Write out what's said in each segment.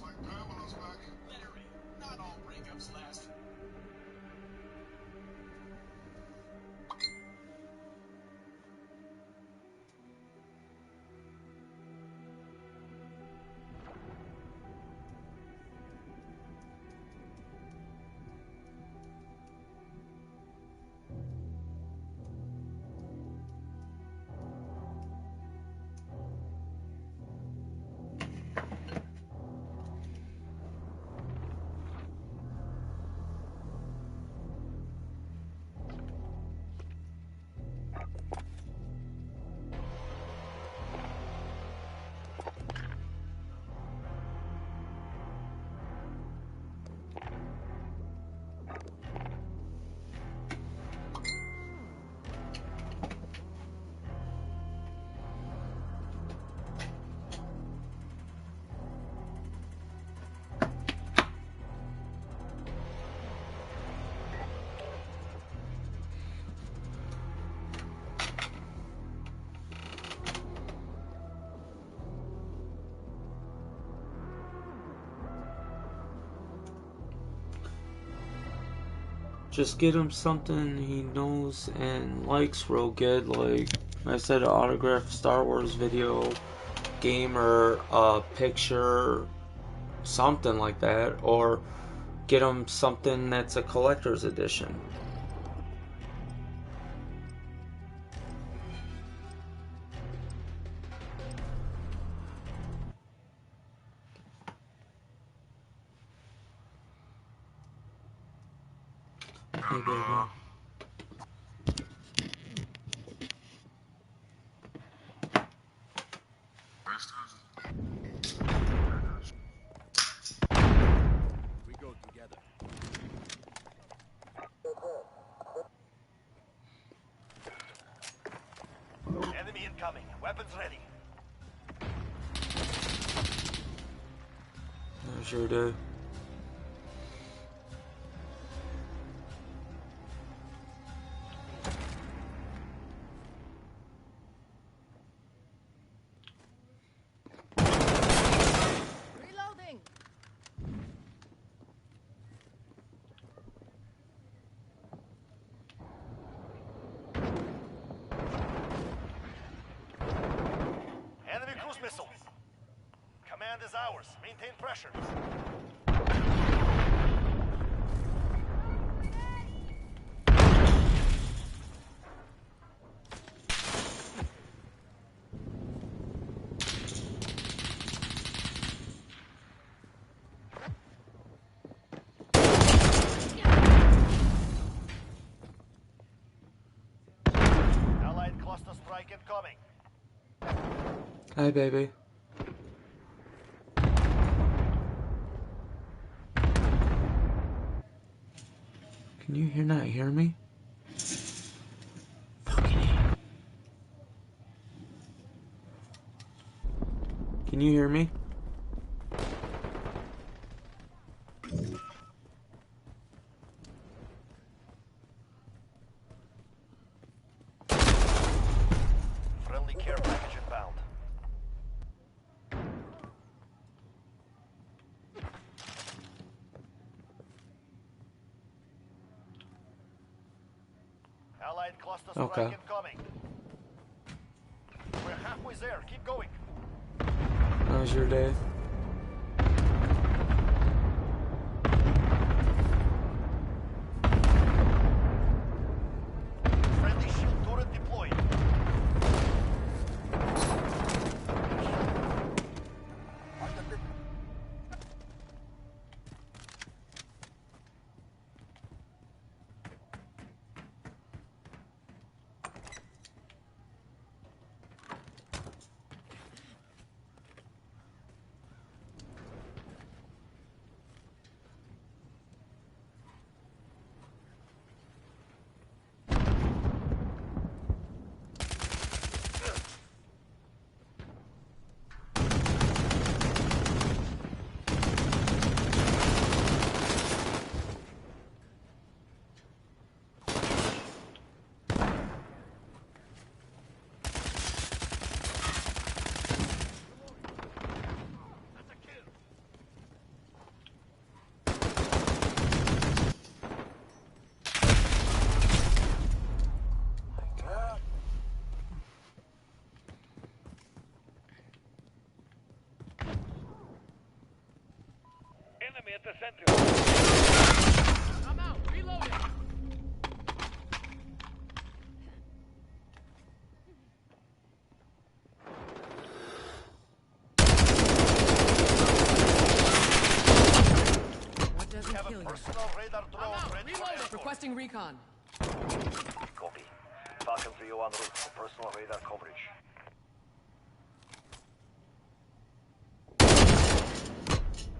Let her in. Not all breakups last. Just get him something he knows and likes real good, like I said, an autographed Star Wars video game or a picture, something like that, or get him something that's a collector's edition. Hey, baby. We go together. Enemy incoming. Weapons ready. I sure do. Reloading. Enemy cruise missile. Command is ours. Maintain pressure. Allied cluster strike incoming. Hi, baby. Can you not hear me? Fucking A. Can you hear me? Friendly care package inbound. Allied cluster strike Okay. incoming. We're halfway there. Keep going. How's your day? Friendly shield turret deployed. Enemy at the center. I'm out. Reloading. What doesn't Have kill a you? personal radar drone ready for escort. Requesting recon. Copy. Falcon 3 en route for personal radar coverage.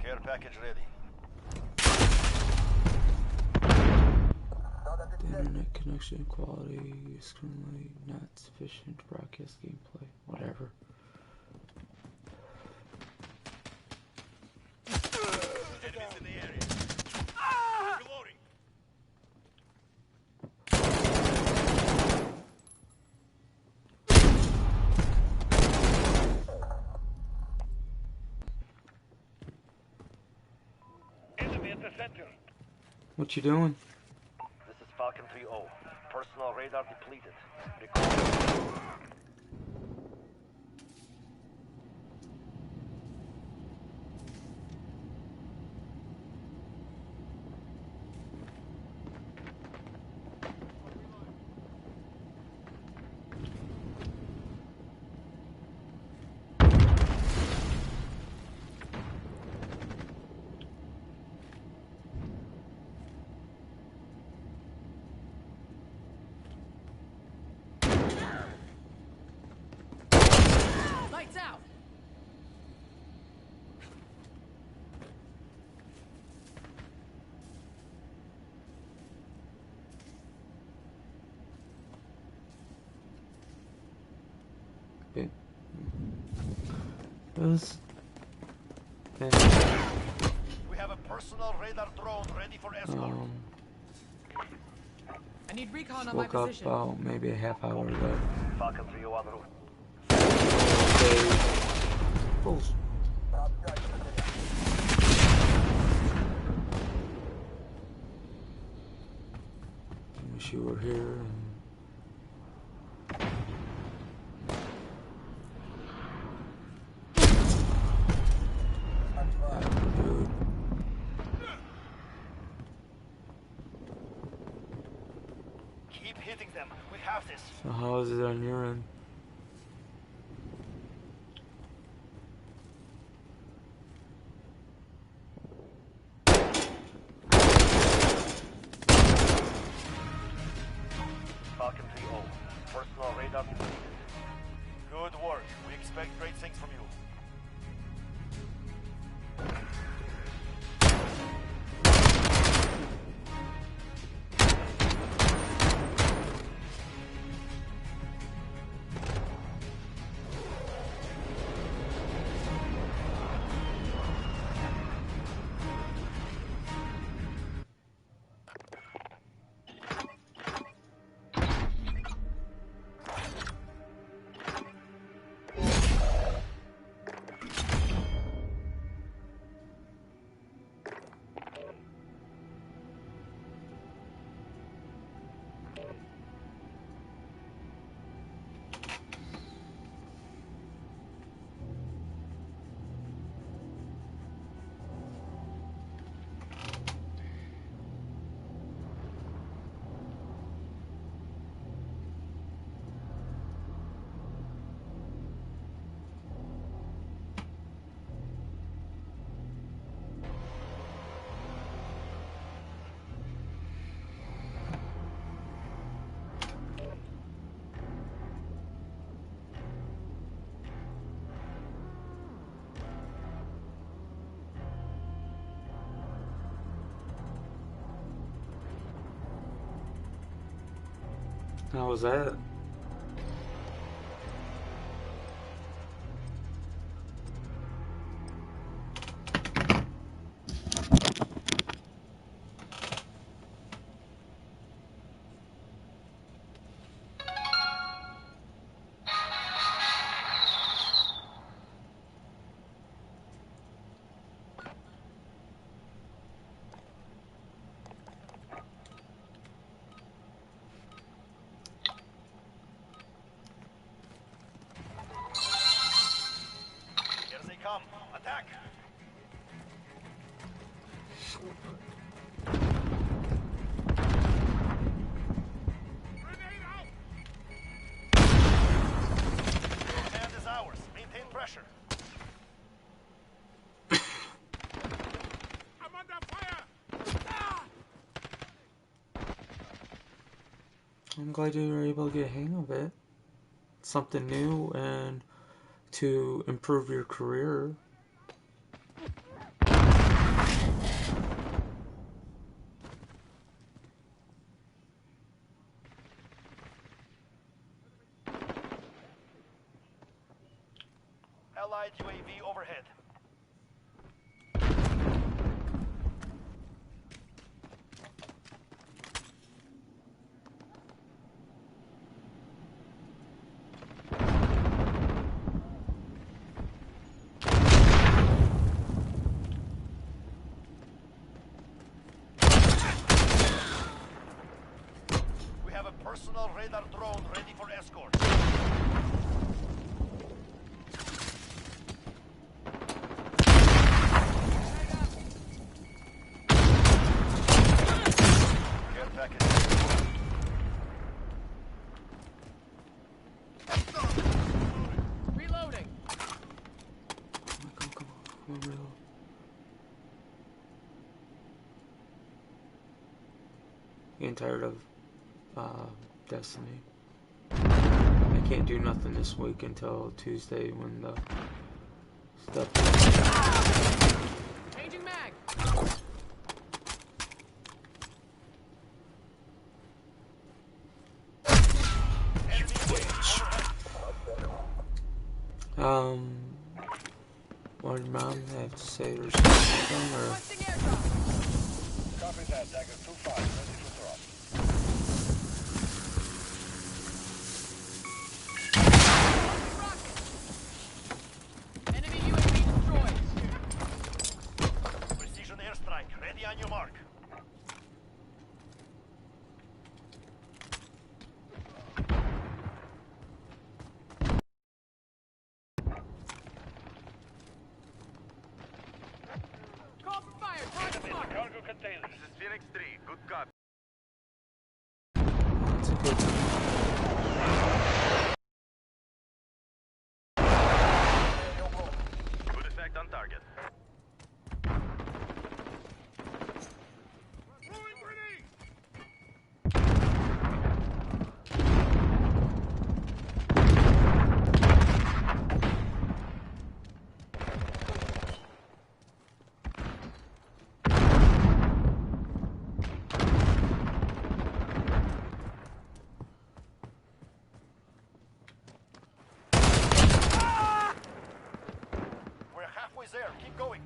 Care package ready. The internet connection quality is currently not sufficient to broadcast gameplay. Whatever. Enemies in the area. Reloading. Enemy at the center. What you doing? This is Falcon 3-0. Personal radar depleted. Record. Lights out. It was. We have a personal radar drone ready for escort. I need recon on my Woke up position. about maybe a half hour ago. Falcon 3 en route. Oh, wish you were here. Dude. Keep hitting them. We have this. So how is it on your end? Falcon 3-0. Personal radar depleted. Good work. We expect great things from you. How was that? Command is ours. Maintain pressure. I'm under fire! I'm glad you were able to get a hang of it. Something new and to improve your career. Allied UAV overhead. We have a personal radar drone ready for escort. Care package. Reloading. Come on, real. Getting tired of Destiny. I can't do nothing this week until Tuesday when the stuff. Changing mag. Enemy UAV overhead. What did Mom have to say or something? Or Requesting airdrop. Copy that, Dagger 2-5, ready for drop. Rocket. Enemy UAV destroyed. Precision airstrike, ready on your mark. Call for fire. Target mark. Cargo container. This is Phoenix 3. Good copy. it's a good. Good effect on target. Throwing grenade! We're halfway there. Keep going.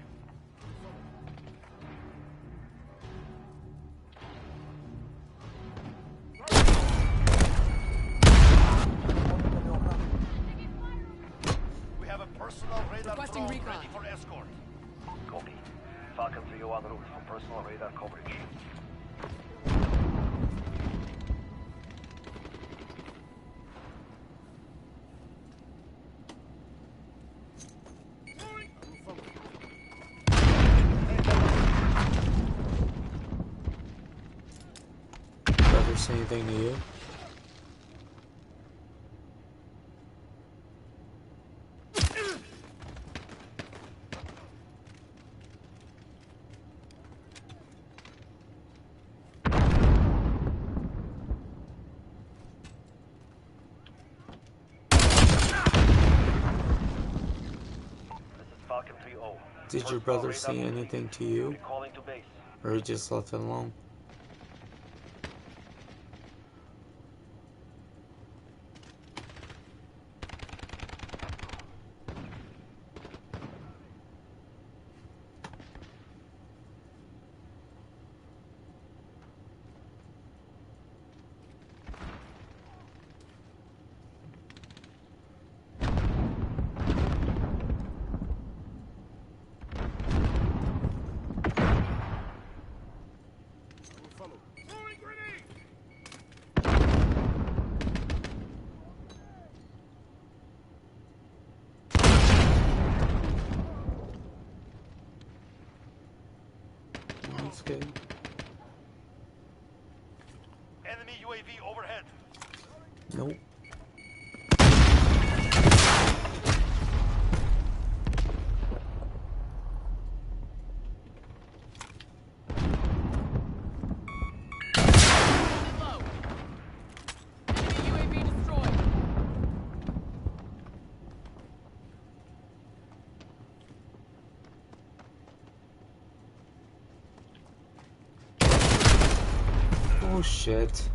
We have a personal radar Requesting drone recon. ready for escort. Copy. Falcon 3 en route for personal radar coverage. Brother say anything to you? This is Falcon 3-0. Did your brother say anything to you? Recalling to base. Or he just left it alone? Okay. Enemy UAV overhead. Nope. Low. Enemy UAV destroyed. Oh shit.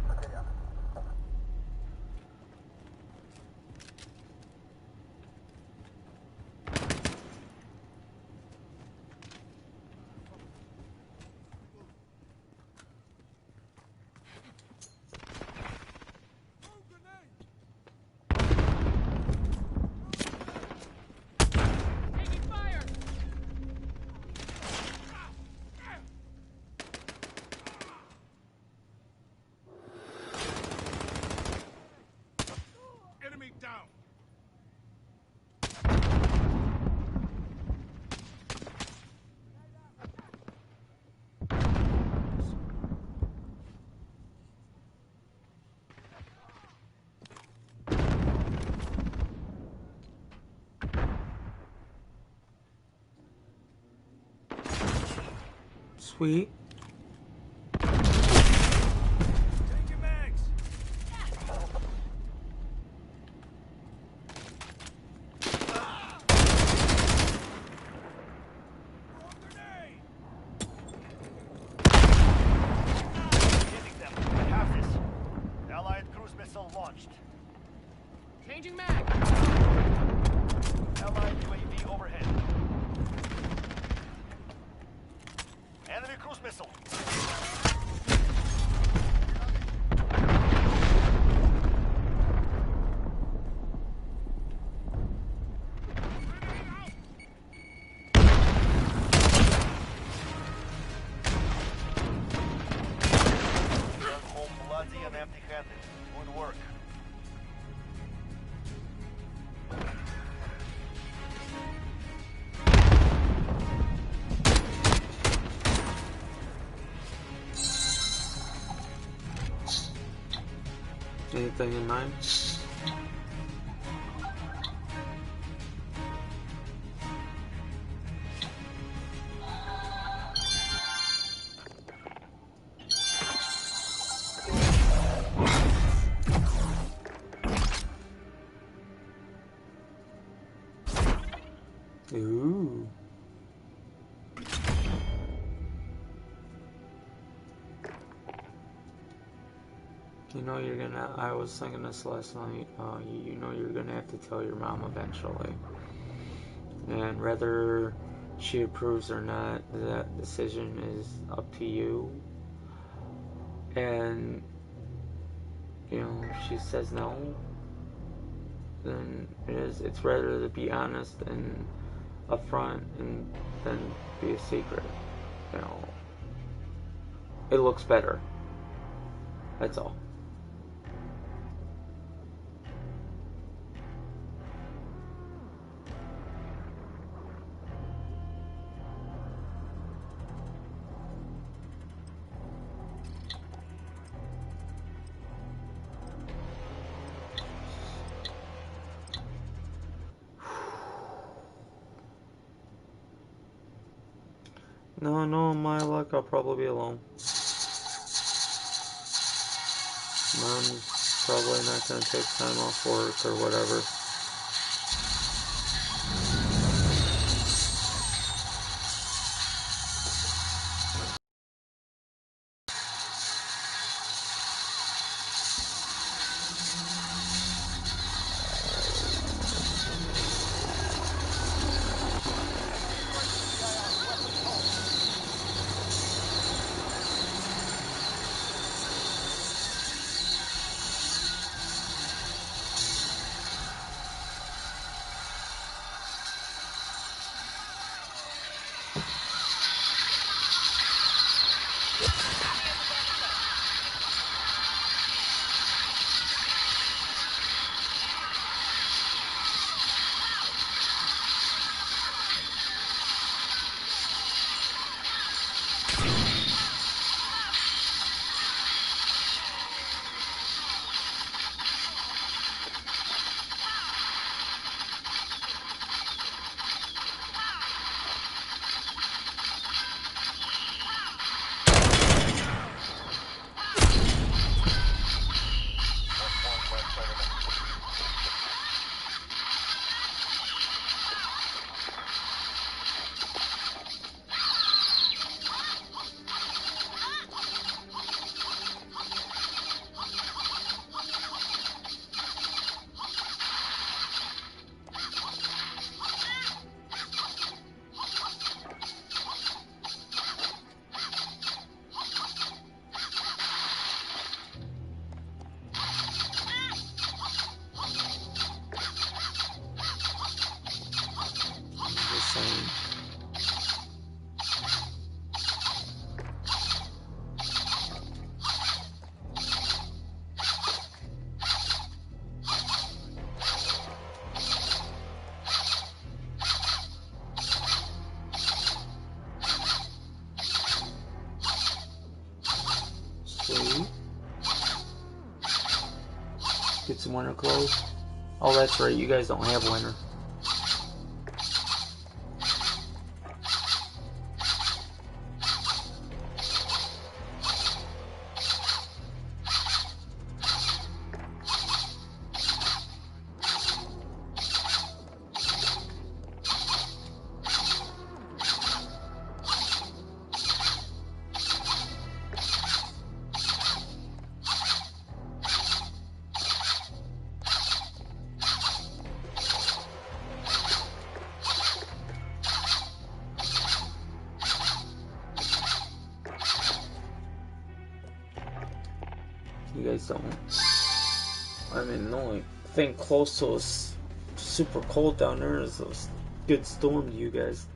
Taking fire. Enemy down. Sweet. Changing mags. Grenade. Hitting them. I have this. Allied cruise missile launched. Changing mag. Allied UAV overhead. Enemy cruise missile. Run home bloody and empty-handed. Good work. Anything in mind? Ooh. You know you're gonna, I was thinking this last night, you know you're gonna have to tell your mom eventually. And whether she approves or not, that decision is up to you. And, you know, if she says no, then it's rather to be honest and upfront and then be a secret. You know, it looks better. That's all. No, my luck, I'll probably be alone. Mom's probably not gonna take time off work or whatever. Just saying. Sweet. Get some winter clothes. Oh, that's right. You guys don't have winter. You guys don't. I mean, the only thing close to us super cold down there is a good storm to you guys.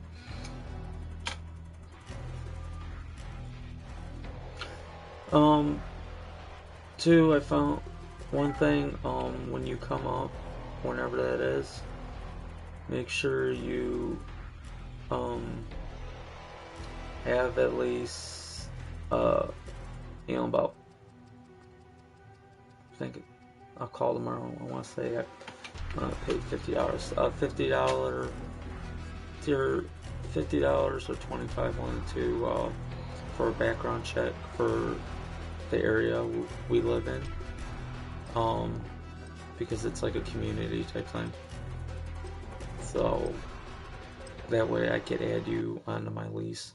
Two, I found one thing, when you come up, whenever that is, make sure you, have at least, you know, about, I think, I'll call tomorrow, I want to say I paid $50, $50, either $50 or $25, one or two, for a background check for the area we live in, because it's like a community type thing, so that way I could add you onto my lease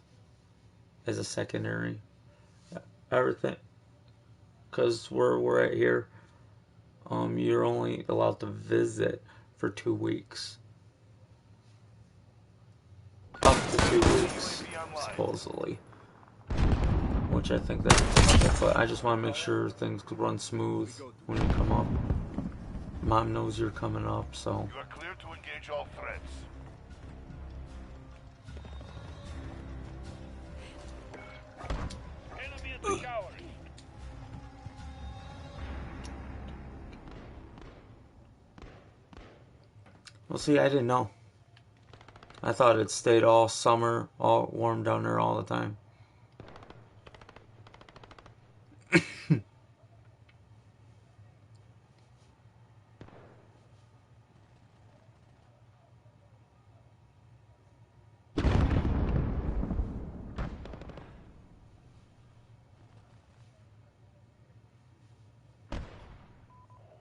as a secondary. Everything, because where we're at here, you're only allowed to visit for 2 weeks, up to 2 weeks supposedly. Which I think that's enough, but I just want to make sure things could run smooth when you come up. Mom knows you're coming up, so. You are clear to engage all threats. Enemy at the showers. Well, see, I didn't know. I thought it stayed all summer, all warm down there all the time.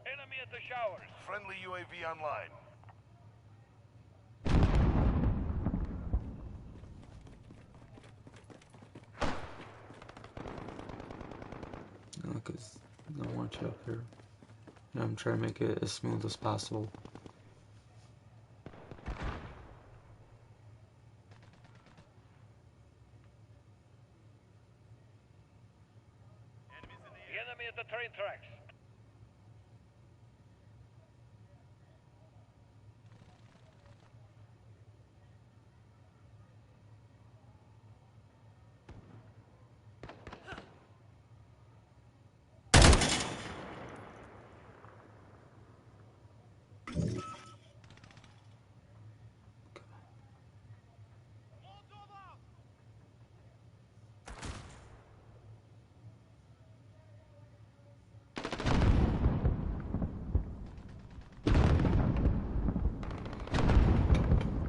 Enemy at the showers. Friendly UAV online. Because I don't want you up here. I'm trying to make it as smooth as possible. The enemy at the train tracks.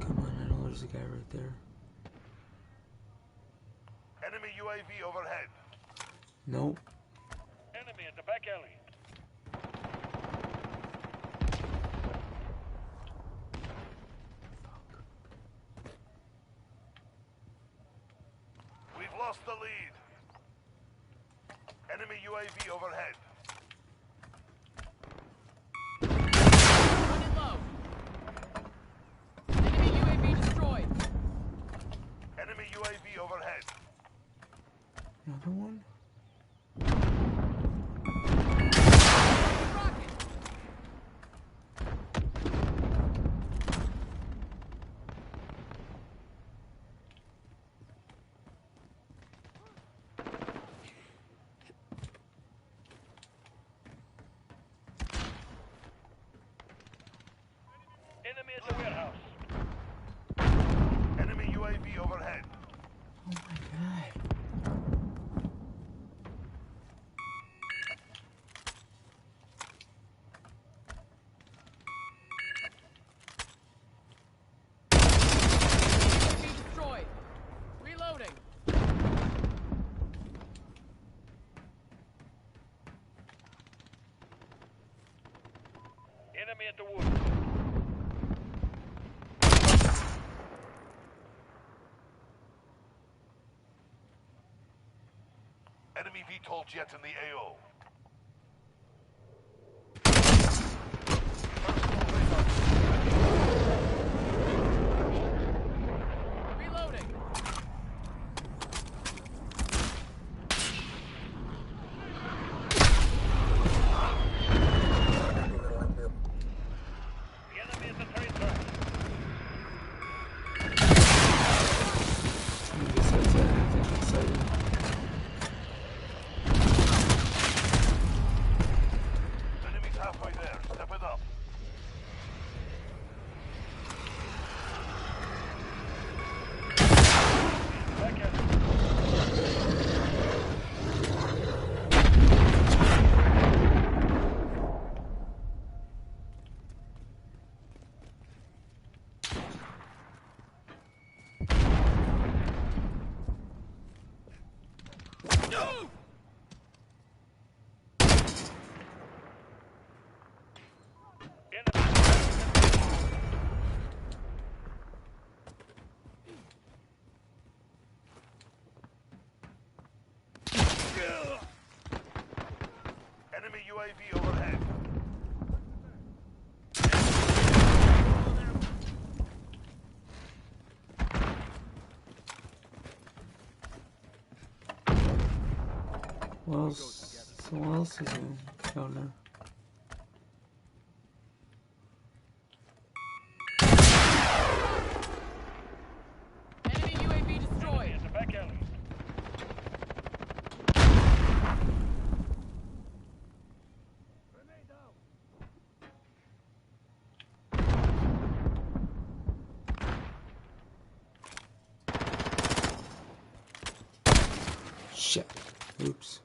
Come on, I know there's a guy right there. Enemy UAV overhead. Nope. Enemy at the back alley. the lead. Enemy UAV overhead. Running low. Enemy UAV destroyed. Enemy UAV overhead. Another one? Rocket. Enemy at the warehouse. Enemy UAV overhead. Oh my god. UAV destroyed. Reloading. Enemy at the woods. Enemy VTOL jet in the AO. Reloading. The enemy at the train tracks. Somebody says anything exciting. Enemy's halfway there. Step it up. Back at it. Enemy UAV overhead. What else? So what else is down there? Enemy UAV Enemy destroyed. at the back alley. Shit. Oops.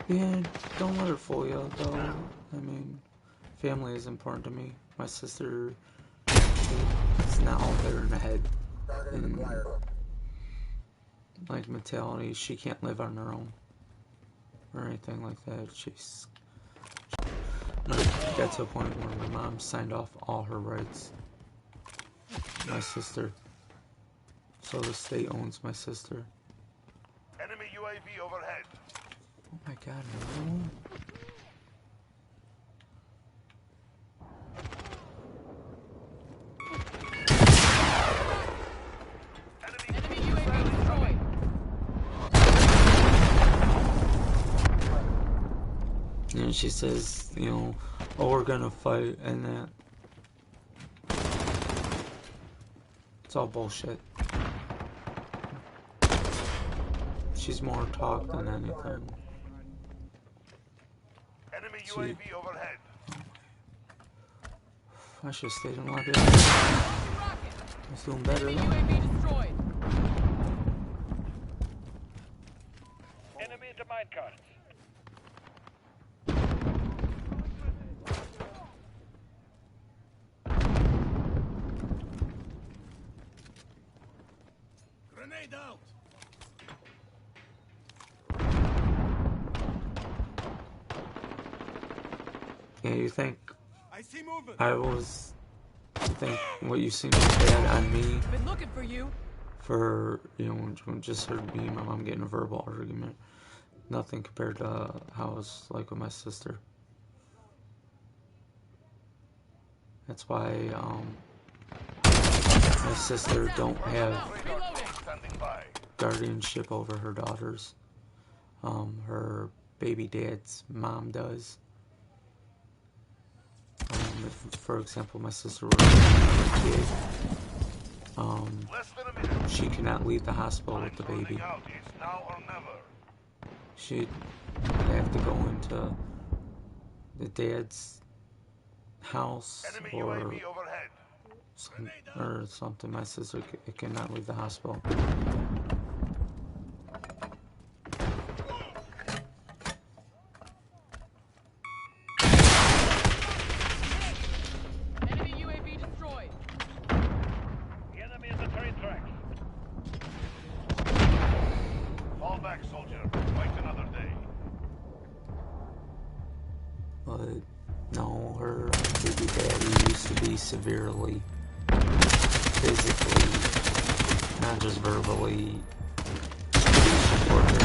Yeah, don't let her fool you, though. I mean, family is important to me. My sister is not all there in the head. And, like, mentality, she can't live on her own. Or anything like that. She's... I got to a point where my mom signed off all her rights. My sister. So the state owns my sister. Enemy UAV overhead. Oh my god, no. Enemy UAV destroyed. And she says, you know, oh, we're gonna fight and that. It's all bullshit. She's more talk than anything. Enemy See. UAV overhead. I should have stayed in lobby. Rocket. I was doing better Enemy though. UAV destroyed. Enemy at the mine carts. Grenade out! Yeah, you think I see movement. I was think what you seen was bad on me Been looking for you. for, you know, just heard me and my mom getting a verbal argument. Nothing compared to how it was like with my sister. That's why my sister don't have Reloading. Standing by. guardianship over her daughters. Her baby dad's mom does. If, for example, my sister were a kid, Less than a minute. she cannot leave the hospital with the baby. Out. It's now or never. She'd have to go into the dad's house Enemy or UAV overhead. something. My sister cannot leave the hospital. Enemy UAV destroyed. The enemy is the train tracks. Fall back, soldier. Fight another day. But no, her baby daddy used to be severely physically, not just verbally, support her.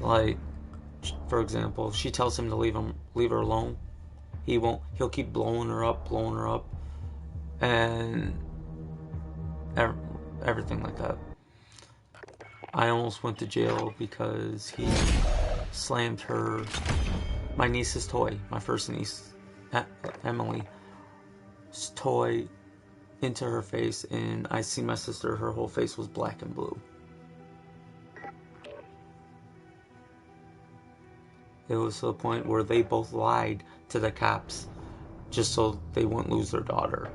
Like, for example, if she tells him to leave her alone, he won't. He'll keep blowing her up, and everything like that. I almost went to jail because he slammed my niece's toy, my first niece, Emily's toy, into her face, and I see my sister, her whole face was black and blue. It was to the point where they both lied to the cops just so they wouldn't lose their daughter.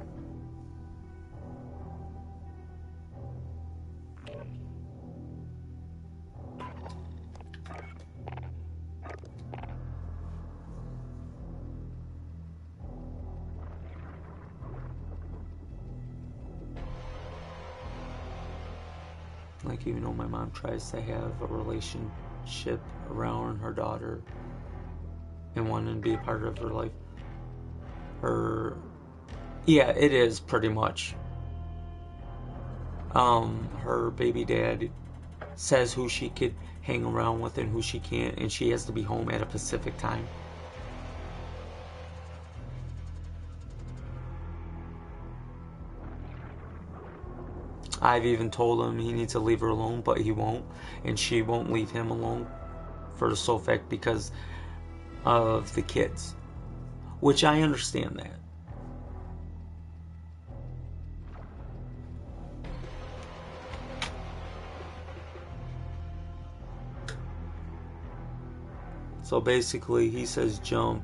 Like, even though my mom tries to have a relationship around her daughter and wanting to be a part of her life, yeah, it is pretty much. Her baby dad says who she could hang around with and who she can't, and she has to be home at a Pacific time. I've even told him he needs to leave her alone, but he won't, and she won't leave him alone for the sole fact because of the kids, which I understand that. So basically, he says jump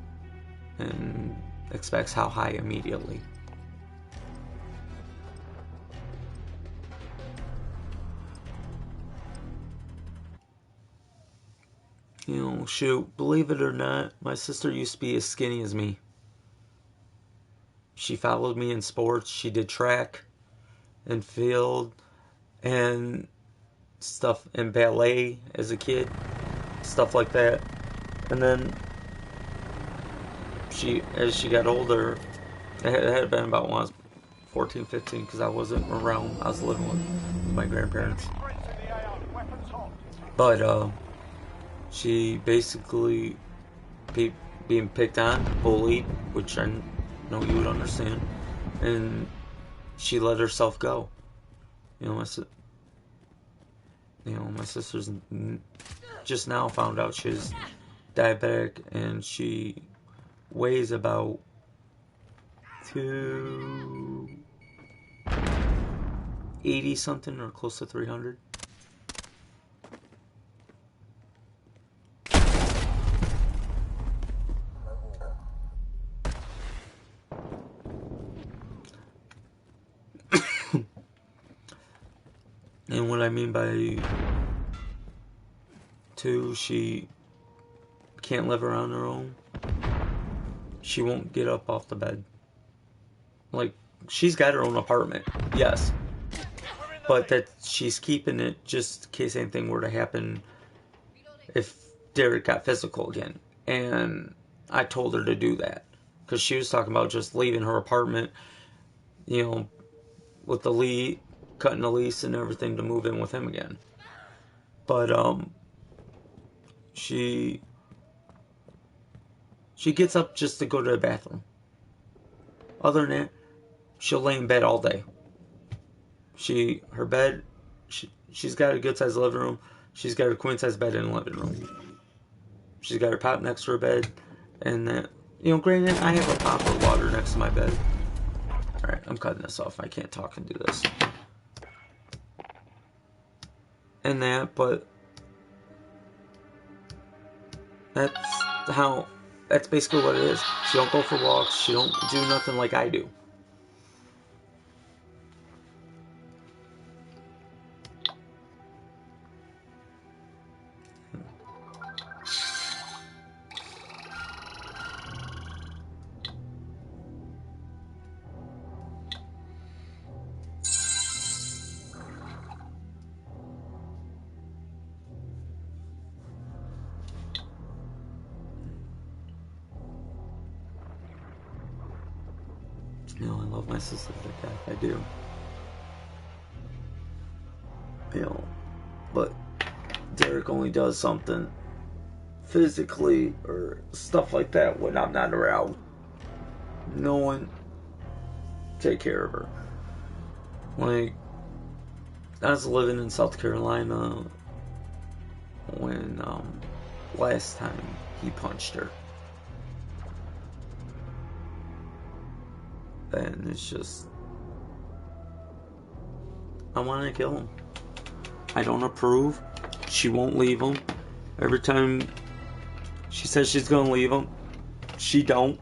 and expects how high immediately. You know, shoot, believe it or not, my sister used to be as skinny as me. She followed me in sports. She did track and field and stuff, and ballet as a kid, stuff like that. And then as she got older, it had been about when I was 14, 15, because I wasn't around. I was living with my grandparents. Friends in the AO. Weapons hot. But she basically being picked on, bullied, which I know you would understand, and she let herself go. You know, my sister's just now found out she's diabetic, and she weighs about 280 something or close to 300. And what I mean by two, she can't live around her own. She won't get up off the bed. Like, she's got her own apartment, yes. But that she's keeping it just in case anything were to happen if Derek got physical again. And I told her to do that. because she was talking about just leaving her apartment, you know, with the lease, cutting the lease and everything to move in with him again. But she gets up just to go to the bathroom. Other than that, she'll lay in bed all day. Her bed, she's got a good sized living room. She's got a queen size bed in the living room. She's got her pot next to her bed, and that, you know, granted, I have a pot of water next to my bed. All right, I'm cutting this off. I can't talk and do this. And that, but that's basically what it is. She don't go for walks. She don't do nothing like I do. You know, I love my sister like that. I do. You know, but Derek only does something physically or stuff like that when I'm not around. No one take care of her. Like, I was living in South Carolina when last time he punched her. And it's just, I want to kill him. I don't approve. She won't leave him. Every time she says she's gonna leave him, she don't.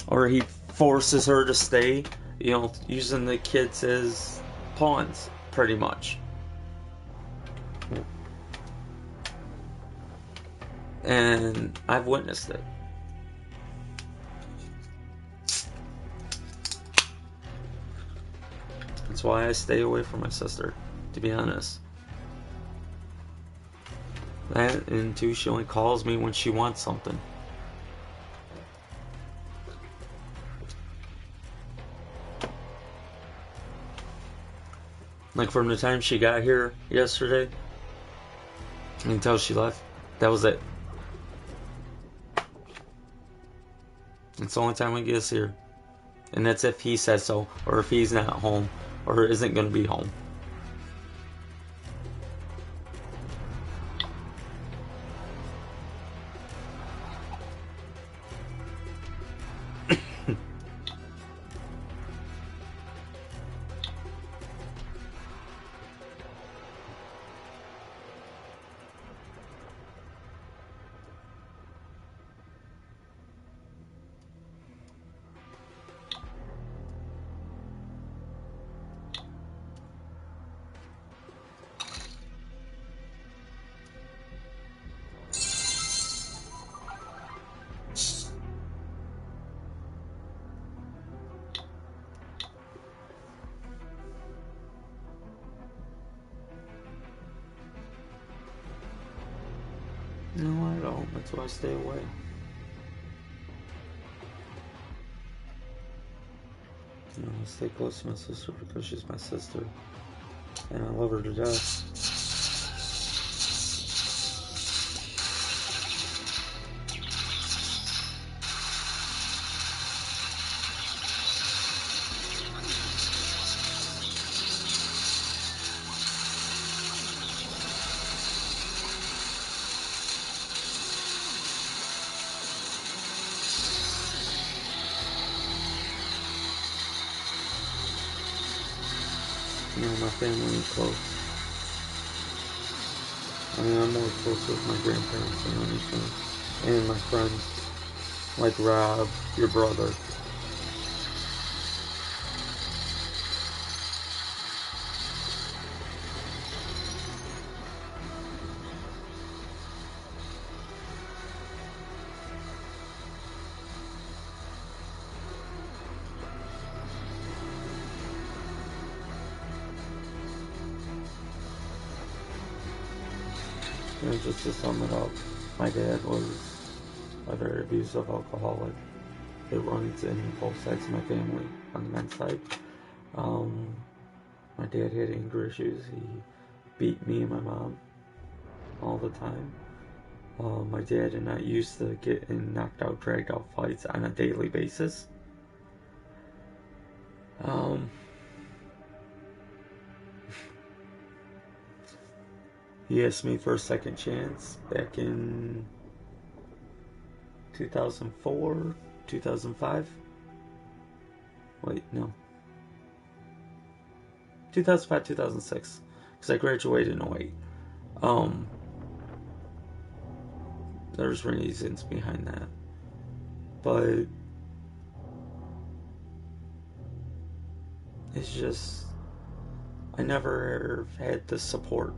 Or he forces her to stay, you know, using the kids as pawns, pretty much. And I've witnessed it. That's why I stay away from my sister, to be honest. That, and two, she only calls me when she wants something. Like from the time she got here yesterday until she left, that was it. It's the only time we get us here. And that's if he says so, or if he's not home, or isn't going to be home. No, I don't. That's why I stay away. You know, I stay close to my sister because she's my sister. And I love her to death. You know, my family is close. I mean, I'm more close with my grandparents than anything. And my friends, like Rob, your brother. You know, just to sum it up, my dad was a very abusive alcoholic. it runs in both sides of my family on the men's side. My dad had anger issues. He beat me and my mom all the time. My dad and I used to get in knocked out, dragged out fights on a daily basis. He asked me for a second chance back in 2004, 2005. Wait, no. 2005, 2006. Because I graduated in 08. There's reasons behind that. But it's just, I never had the support.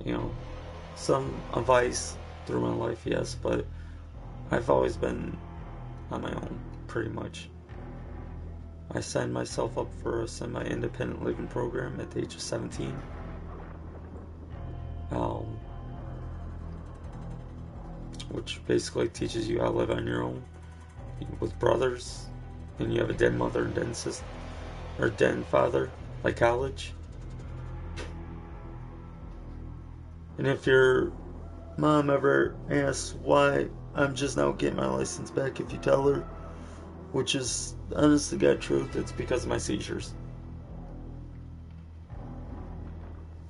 You know, some advice through my life, yes, but I've always been on my own, pretty much. I signed myself up for a semi-independent living program at the age of 17. Which basically teaches you how to live on your own with brothers, and you have a den mother and den sister, or den father, like college. And if your mom ever asks why I'm just now getting my license back, if you tell her, which is honest to God truth, it's because of my seizures.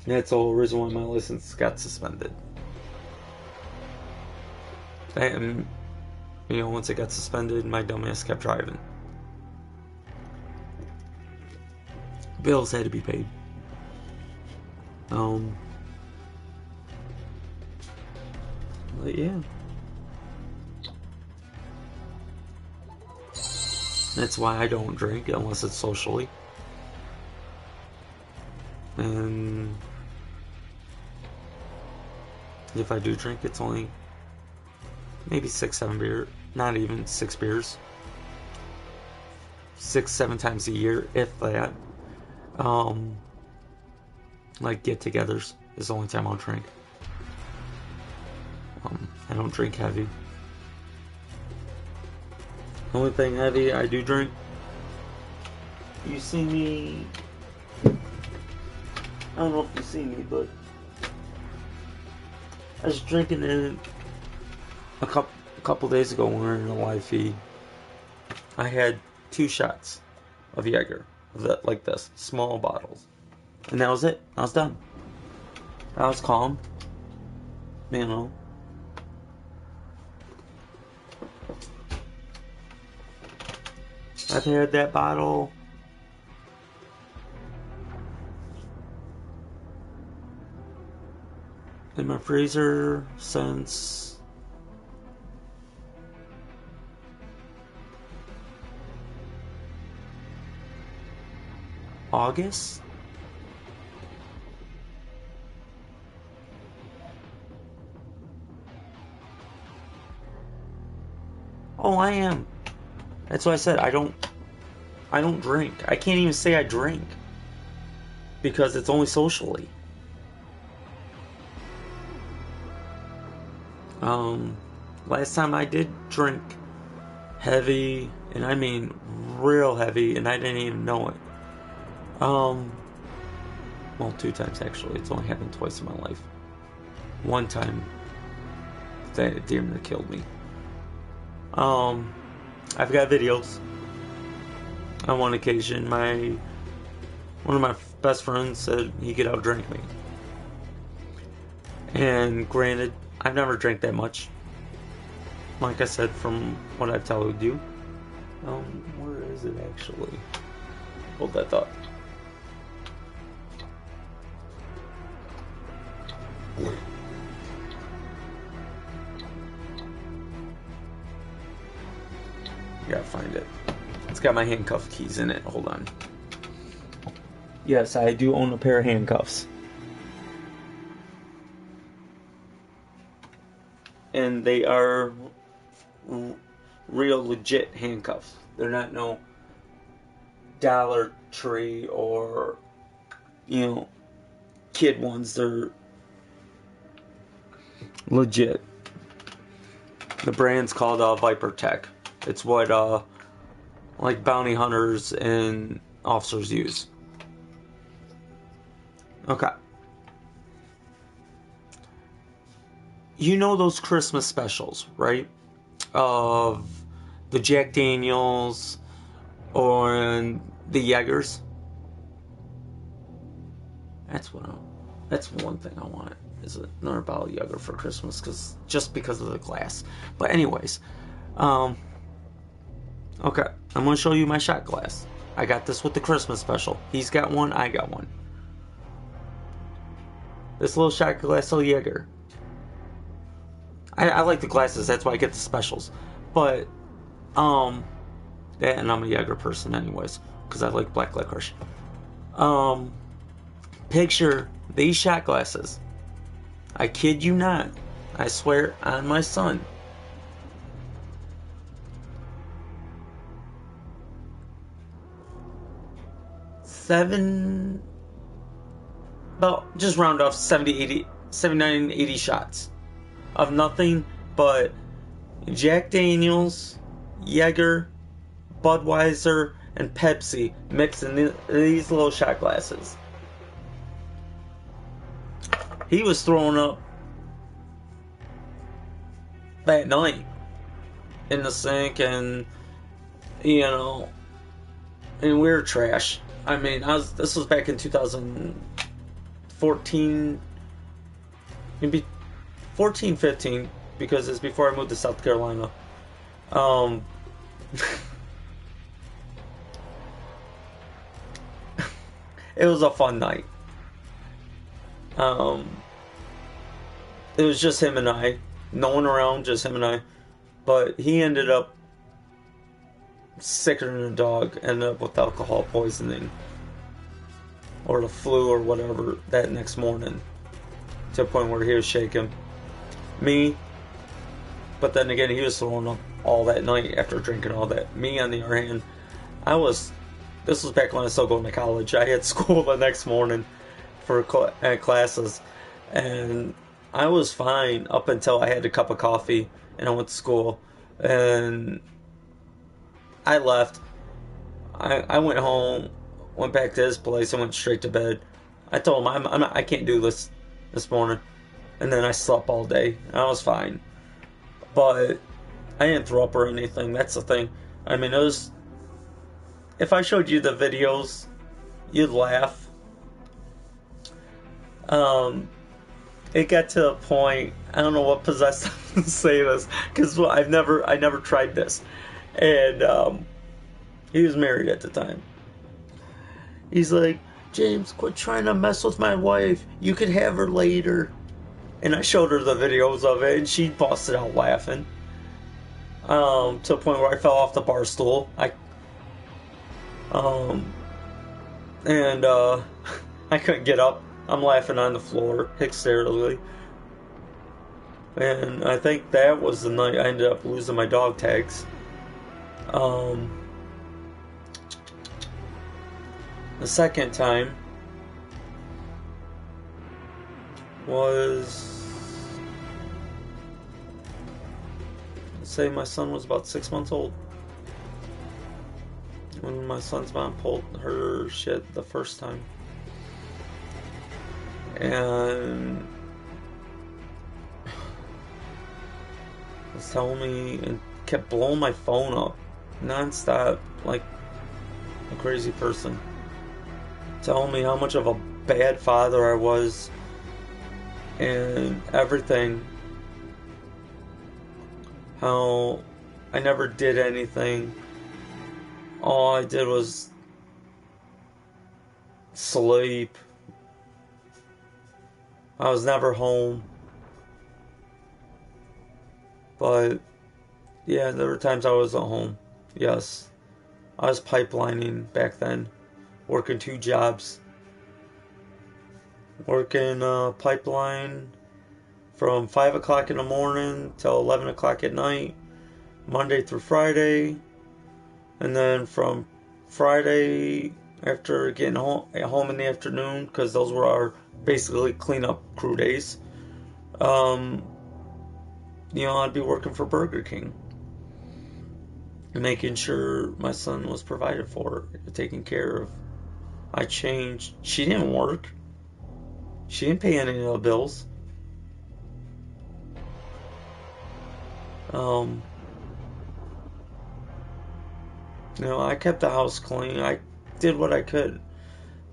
That's the whole reason why my license got suspended. And, you know, once it got suspended, my dumbass kept driving. Bills had to be paid. But yeah. That's why I don't drink unless it's socially. And if I do drink, it's only maybe 6-7 beers. Not even 6 beers. 6-7 times a year, if that. Like get-togethers is the only time I'll drink. I don't drink heavy. The only thing heavy I do drink, you see me, I don't know if you see me, but I was drinking it a couple days ago when we were in a live feed. I had 2 shots of Jaeger, like this, small bottles. And that was it. I was done. I was calm. You know. I've had that bottle in my freezer since August. Oh, I am. That's why I said I don't drink. I can't even say I drink because it's only socially. Last time I did drink heavy, and I mean real heavy, and I didn't even know it. Well, 2 times actually. It's only happened twice in my life. One time that damn near killed me. I've got videos. On one occasion, one of my best friends said he could outdrink me. And granted, I've never drank that much. Like I said, from what I've told you. Where is it actually? Hold that thought. Gotta find it. It's got my handcuff keys in it. Hold on. Yes, I do own a pair of handcuffs. And they are real legit handcuffs. They're not no Dollar Tree or, you know, kid ones. They're legit. The brand's called Viper Tech. It's what like bounty hunters and officers use. Okay. You know those Christmas specials, right? Of the Jack Daniels or the Jaegers. That's one thing I want. Is another bottle of Jaeger for Christmas, because of the glass. But anyways, okay, I'm gonna show you my shot glass. I got this with the Christmas special. He's got one, I got one. This little shot glass of Jaeger. I like the glasses, that's why I get the specials. But, and I'm a Jaeger person anyways, because I like black licorice. Picture these shot glasses. I kid you not. I swear on my son. About, just round off 79, 80 shots of nothing but Jack Daniels, Jaeger, Budweiser, and Pepsi mixed in these little shot glasses. He was throwing up that night in the sink, and we were trash. I mean, this was back in 2014, maybe 14, 15, because it's before I moved to South Carolina. It was a fun night. It was just him and I. No one around, just him and I. But he ended up sicker than a dog, ended up with alcohol poisoning. Or the flu or whatever that next morning. To a point where he was shaking. Me, but then again, he was throwing up all that night after drinking all that. Me, on the other hand, this was back when I was still going to college. I had school the next morning for classes, and I was fine up until I had a cup of coffee and I went to school, and I left. I went home, went back to his place, and went straight to bed. I told him I can't do this morning, and then I slept all day. I was fine, but I didn't throw up or anything. That's the thing. I mean, if I showed you the videos, you'd laugh. It got to a point, I don't know what possessed him to say this, because I never tried this, and he was married at the time. He's like, James, quit trying to mess with my wife. You could have her later. And I showed her the videos of it, and she busted out laughing. To a point where I fell off the bar stool. I couldn't get up. I'm laughing on the floor, hysterically. And I think that was the night I ended up losing my dog tags. The second time was, let's say my son was about 6 months old when my son's mom pulled her shit the first time, and was telling me and kept blowing my phone up non-stop like a crazy person, telling me how much of a bad father I was and everything, how I never did anything. All I did was sleep. I was never home. But yeah, there were times I was at home. Yes, I was pipelining back then, working 2 jobs. Working pipeline from 5 o'clock in the morning till 11 o'clock at night, Monday through Friday. And then from Friday, after getting home in the afternoon, because those were our basically cleanup crew days, I'd be working for Burger King. Making sure my son was provided for, taken care of. I changed. She didn't work. She didn't pay any of the bills. I kept the house clean. I did what I could.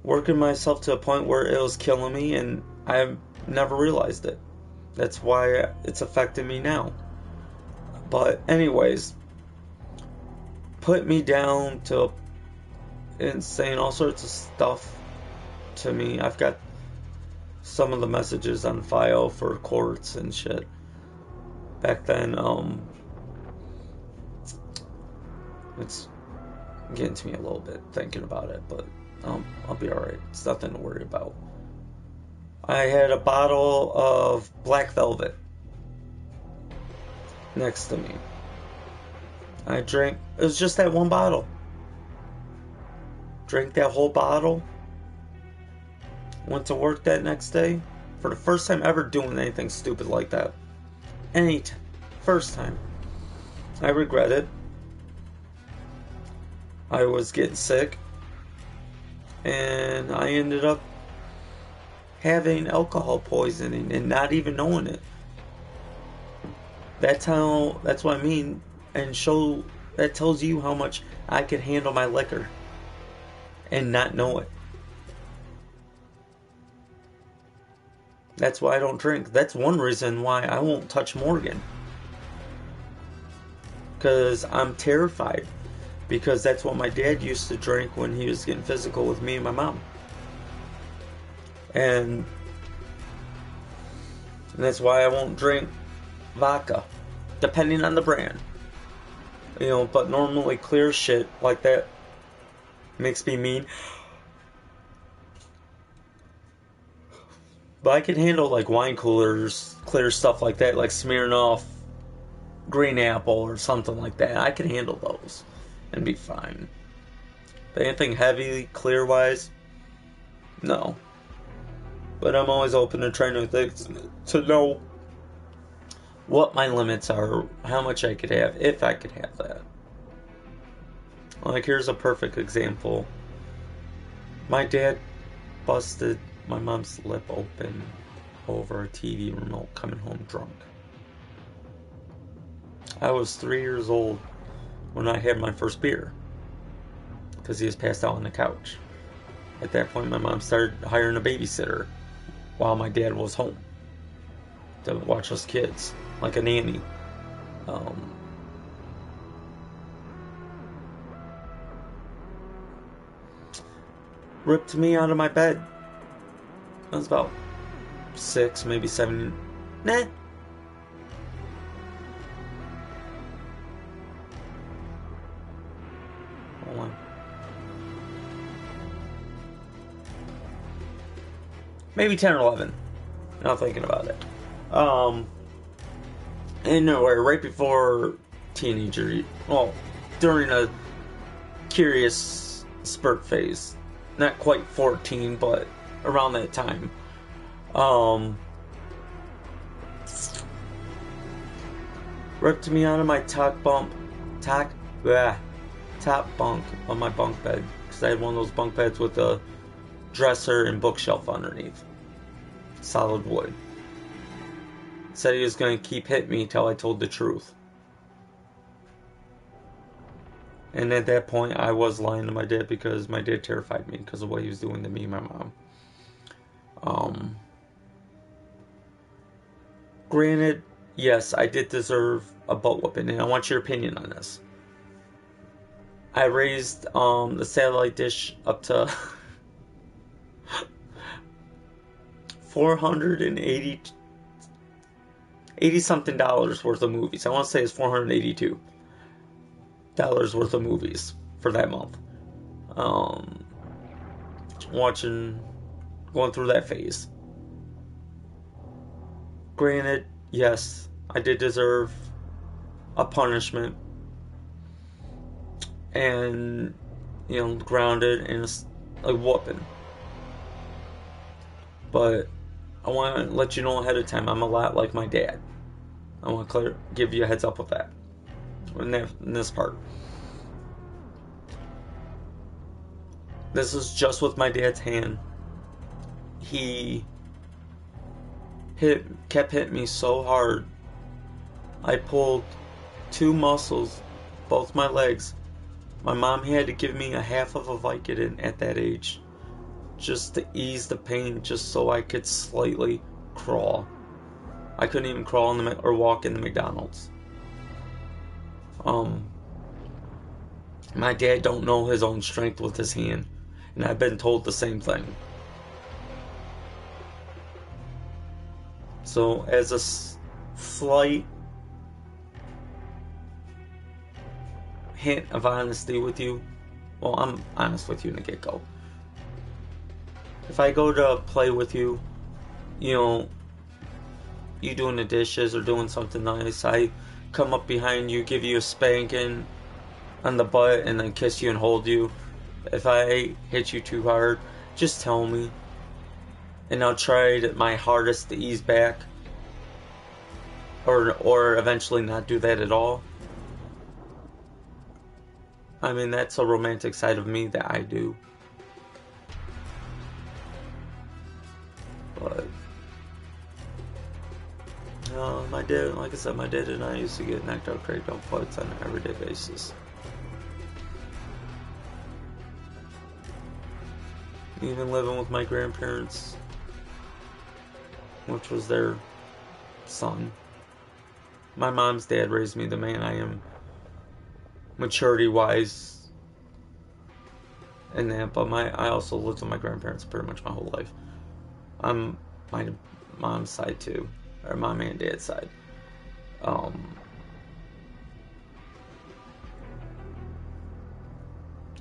Working myself to a point where it was killing me, and I never realized it. That's why it's affecting me now. But anyways, put me down to and saying all sorts of stuff to me. I've got some of the messages on file for courts and shit. Back then, it's getting to me a little bit thinking about it, but I'll be alright. It's nothing to worry about. I had a bottle of Black Velvet next to me. I drank, it was just that one bottle. Drank that whole bottle. Went to work that next day. For the first time ever doing anything stupid like that. First time. I regret it. I was getting sick. And I ended up having alcohol poisoning and not even knowing it. That's what I mean. And that tells you how much I could handle my liquor and not know it. That's why I don't drink. That's one reason why I won't touch Morgan. Because I'm terrified. Because that's what my dad used to drink when he was getting physical with me and my mom. And that's why I won't drink vodka. Depending on the brand. But normally clear shit like that makes me mean. But I can handle like wine coolers, clear stuff like that, like Smirnoff Green Apple or something like that. I can handle those and be fine. But anything heavy, clear wise, no. But I'm always open to trying new things to know what my limits are, how much I could have, if I could have that. Like, here's a perfect example. My dad busted my mom's lip open over a TV remote coming home drunk. I was 3 years old when I had my first beer because he was passed out on the couch. At that point, my mom started hiring a babysitter while my dad was home to watch us kids, like a nanny. Ripped me out of my bed. I was about 6, maybe 7. Nah. Hold on. Maybe 10 or 11. Now thinking about it. Anywhere right before teenager. Well, during a curious spurt phase. Not quite 14, but around that time. Ripped me out of my top bunk of my bunk bed. Because I had one of those bunk beds with a dresser and bookshelf underneath. Solid wood. Said he was going to keep hitting me till I told the truth. And at that point, I was lying to my dad because my dad terrified me because of what he was doing to me and my mom. Granted, yes, I did deserve a butt whooping, and I want your opinion on this. I raised the satellite dish up to $480 something worth of movies. I want to say it's $482 worth of movies for that month. Going through that phase. Granted, yes, I did deserve a punishment and, grounded and a whooping. But I want to let you know ahead of time, I'm a lot like my dad. I want to give you a heads up of that in this part. This is just with my dad's hand. He kept hitting me so hard. I pulled 2 muscles, both my legs. My mom had to give me a half of a Vicodin at that age, just to ease the pain, just so I could slightly crawl. I couldn't even crawl or walk in the McDonald's. My dad don't know his own strength with his hand, and I've been told the same thing. So, as a slight hint of honesty with you, well, I'm honest with you in the get-go. If I go to play with you, you know, you doing the dishes or doing something nice, I come up behind you, give you a spanking on the butt, and then kiss you and hold you. If I hit you too hard, just tell me, and I'll try my hardest to ease back, or eventually not do that at all. I mean, that's a romantic side of me that I do. But my dad, like I said, my dad and I used to get knocked out, cracked out fights on an everyday basis. Even living with my grandparents, which was their son. My mom's dad raised me the man I am, maturity-wise, and that. But I also lived with my grandparents pretty much my whole life. I'm my mom's side too, or mom and dad's side. I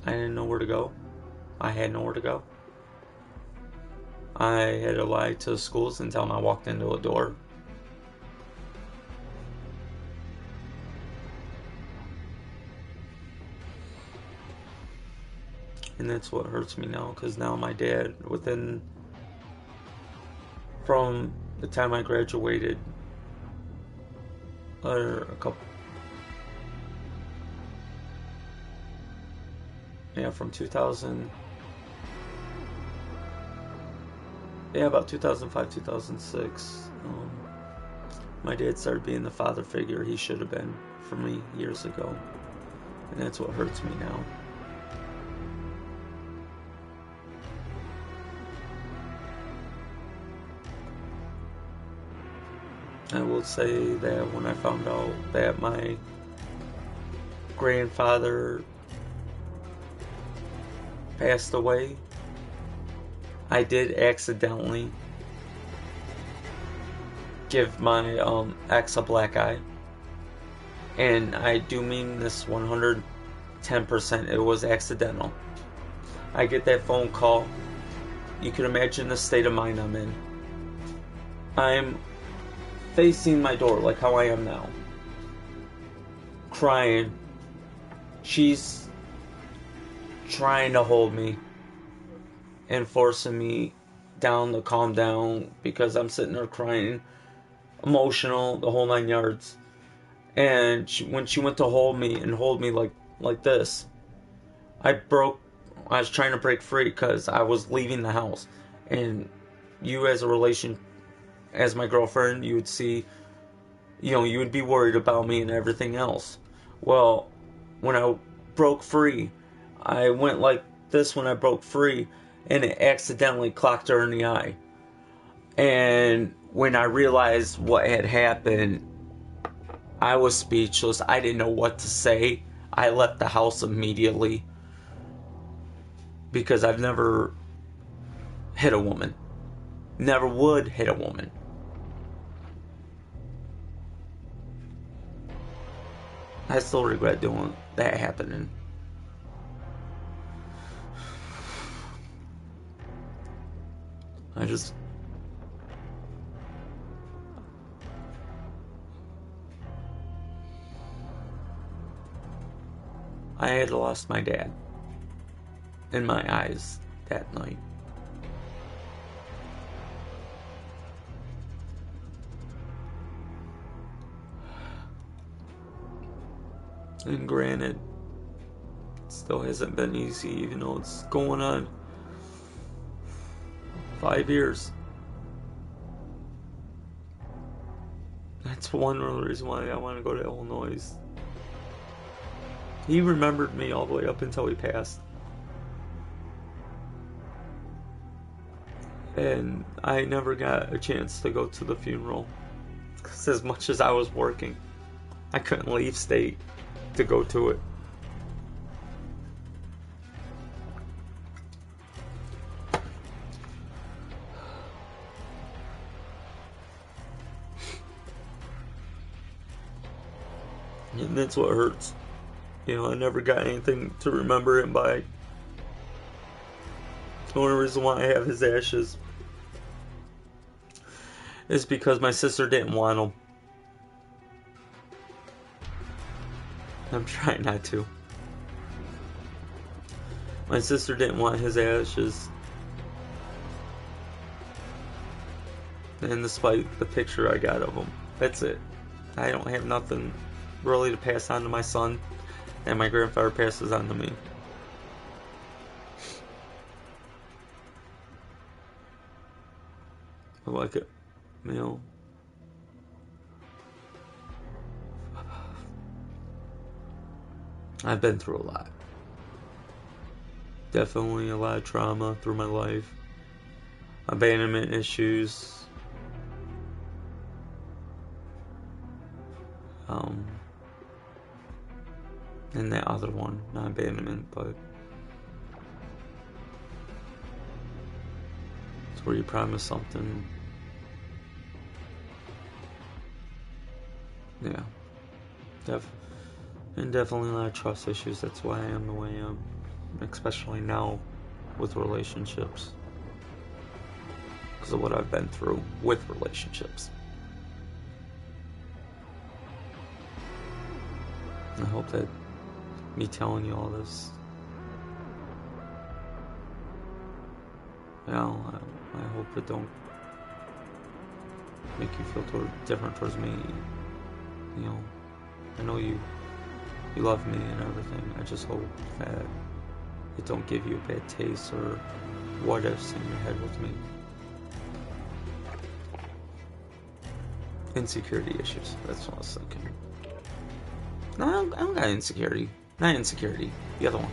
didn't know where to go. I had nowhere to go. I had to lie to schools until I walked into a door. And that's what hurts me now, because now my dad, from the time I graduated, or from 2000, about 2005, 2006, my dad started being the father figure he should have been for me years ago, and that's what hurts me now. I will say that when I found out that my grandfather passed away, I did accidentally give my ex a black eye. And I do mean this 110%. It was accidental. I get that phone call. You can imagine the state of mind I'm in. I'm facing my door like how I am now, crying. She's trying to hold me and forcing me down to calm down, because I'm sitting there crying, emotional, the whole 9 yards. And when she went to hold me like this, I was trying to break free because I was leaving the house. And you, as my girlfriend, you would see, you would be worried about me and everything else. Well, when I broke free, I went like this when I broke free, and it accidentally clocked her in the eye. And when I realized what had happened, I was speechless. I didn't know what to say. I left the house immediately, because I've never hit a woman. Never would hit a woman. I still regret doing that happening. I had lost my dad in my eyes that night. And granted, it still hasn't been easy, even though it's going on 5 years. That's one reason why I want to go to Illinois. He remembered me all the way up until he passed. And I never got a chance to go to the funeral. Because as much as I was working, I couldn't leave state to go to it. And that's what hurts. You know, I never got anything to remember him by. The only reason why I have his ashes is because my sister didn't want them. I'm trying not to. My sister didn't want his ashes. And despite the picture I got of him, that's it. I don't have nothing really to pass on to my son, and my grandfather passes on to me. I like it, you know. I've been through a lot. Definitely a lot of trauma through my life. Abandonment issues. And that other one, not abandonment, but it's where you promise something. Yeah. And definitely a lot of trust issues. That's why I am the way I am. Especially now with relationships. Because of what I've been through with relationships. I hope that me telling you all this, I hope it don't make you feel different towards me. You know, I know you love me and everything. I just hope that it don't give you a bad taste or what ifs in your head with me. Insecurity issues. That's what I was thinking. No, I don't got insecurity. Not insecurity. The other one.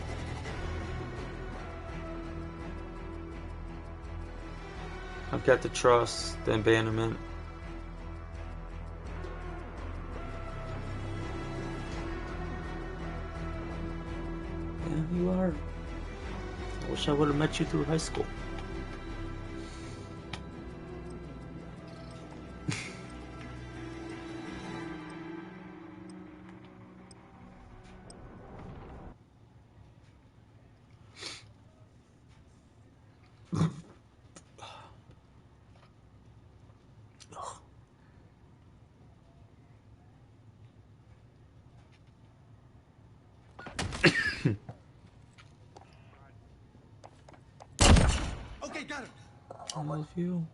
I've got the trust, the abandonment. Yeah, you are. I wish I would have met you through high school. Okay, got him. I love you.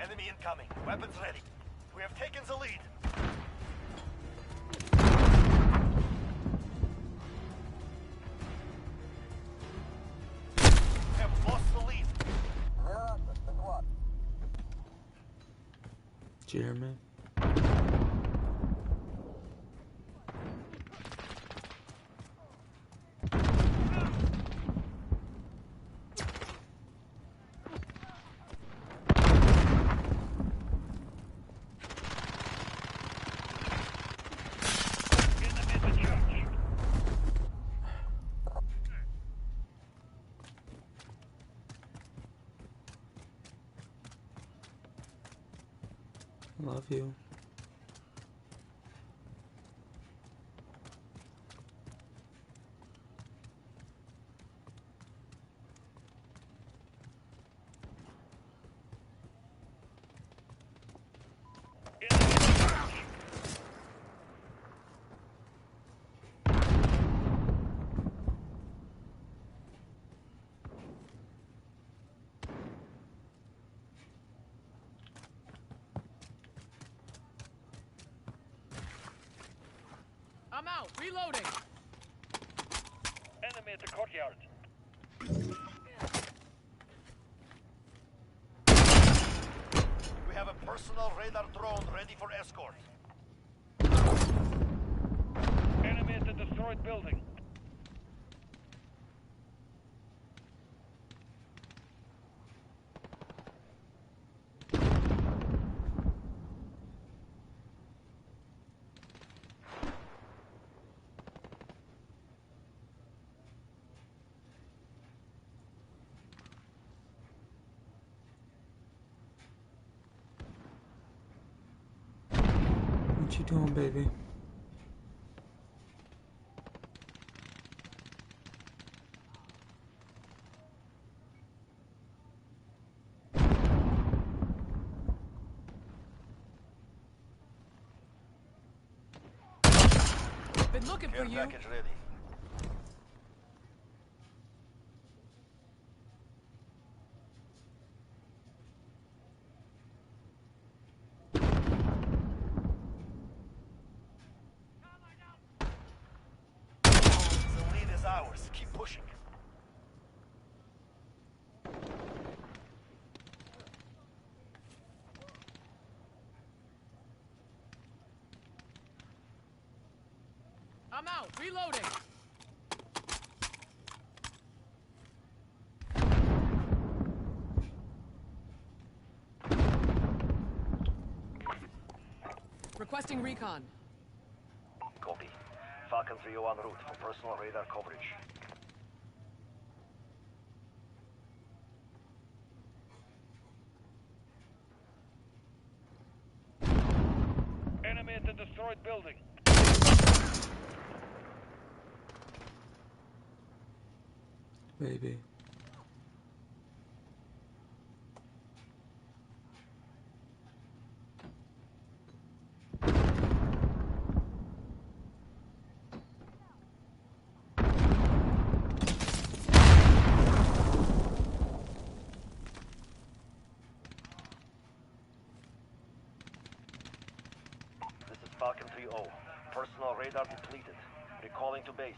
Enemy incoming. Weapons ready. We have taken the lead. We have lost the lead. Did you hear me? Love you. I'm out. Reloading. Enemy at the courtyard. We have a personal radar drone ready for escort. Enemy at the destroyed building. What you doing, baby? Been looking for Care you. package ready. The lead is ours. Keep pushing. I'm out. Reloading. Requesting recon. Copy. Falcon 3 en route for personal radar coverage. Enemy at the destroyed building. Baby. This is Falcon 3-0. Personal radar depleted. Recalling to base.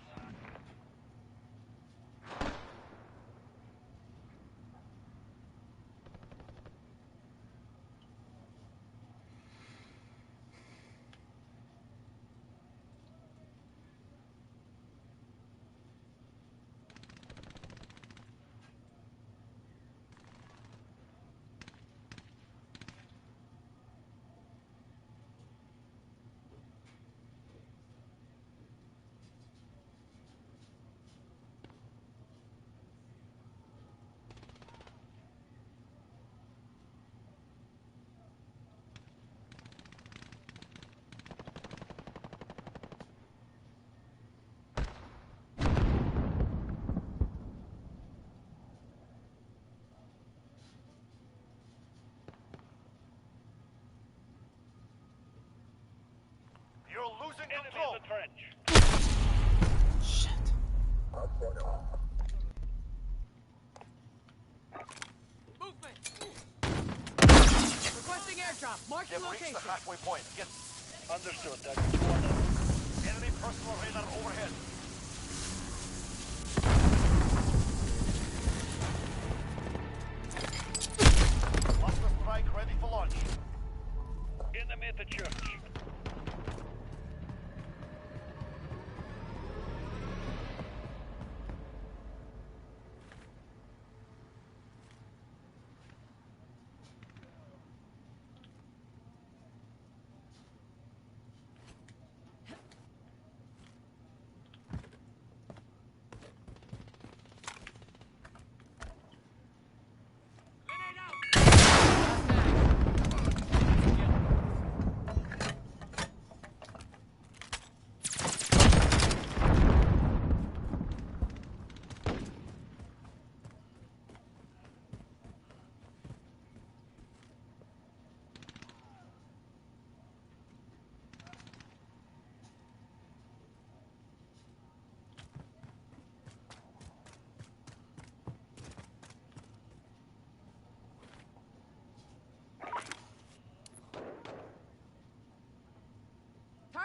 You're losing Enemy control. in the trench. Shit. Movement. Requesting airdrop. Mark the They've reached location. the halfway point. Get Understood. That's 200. enemy personal radar overhead. Cluster strike ready for launch. Enemy at the church.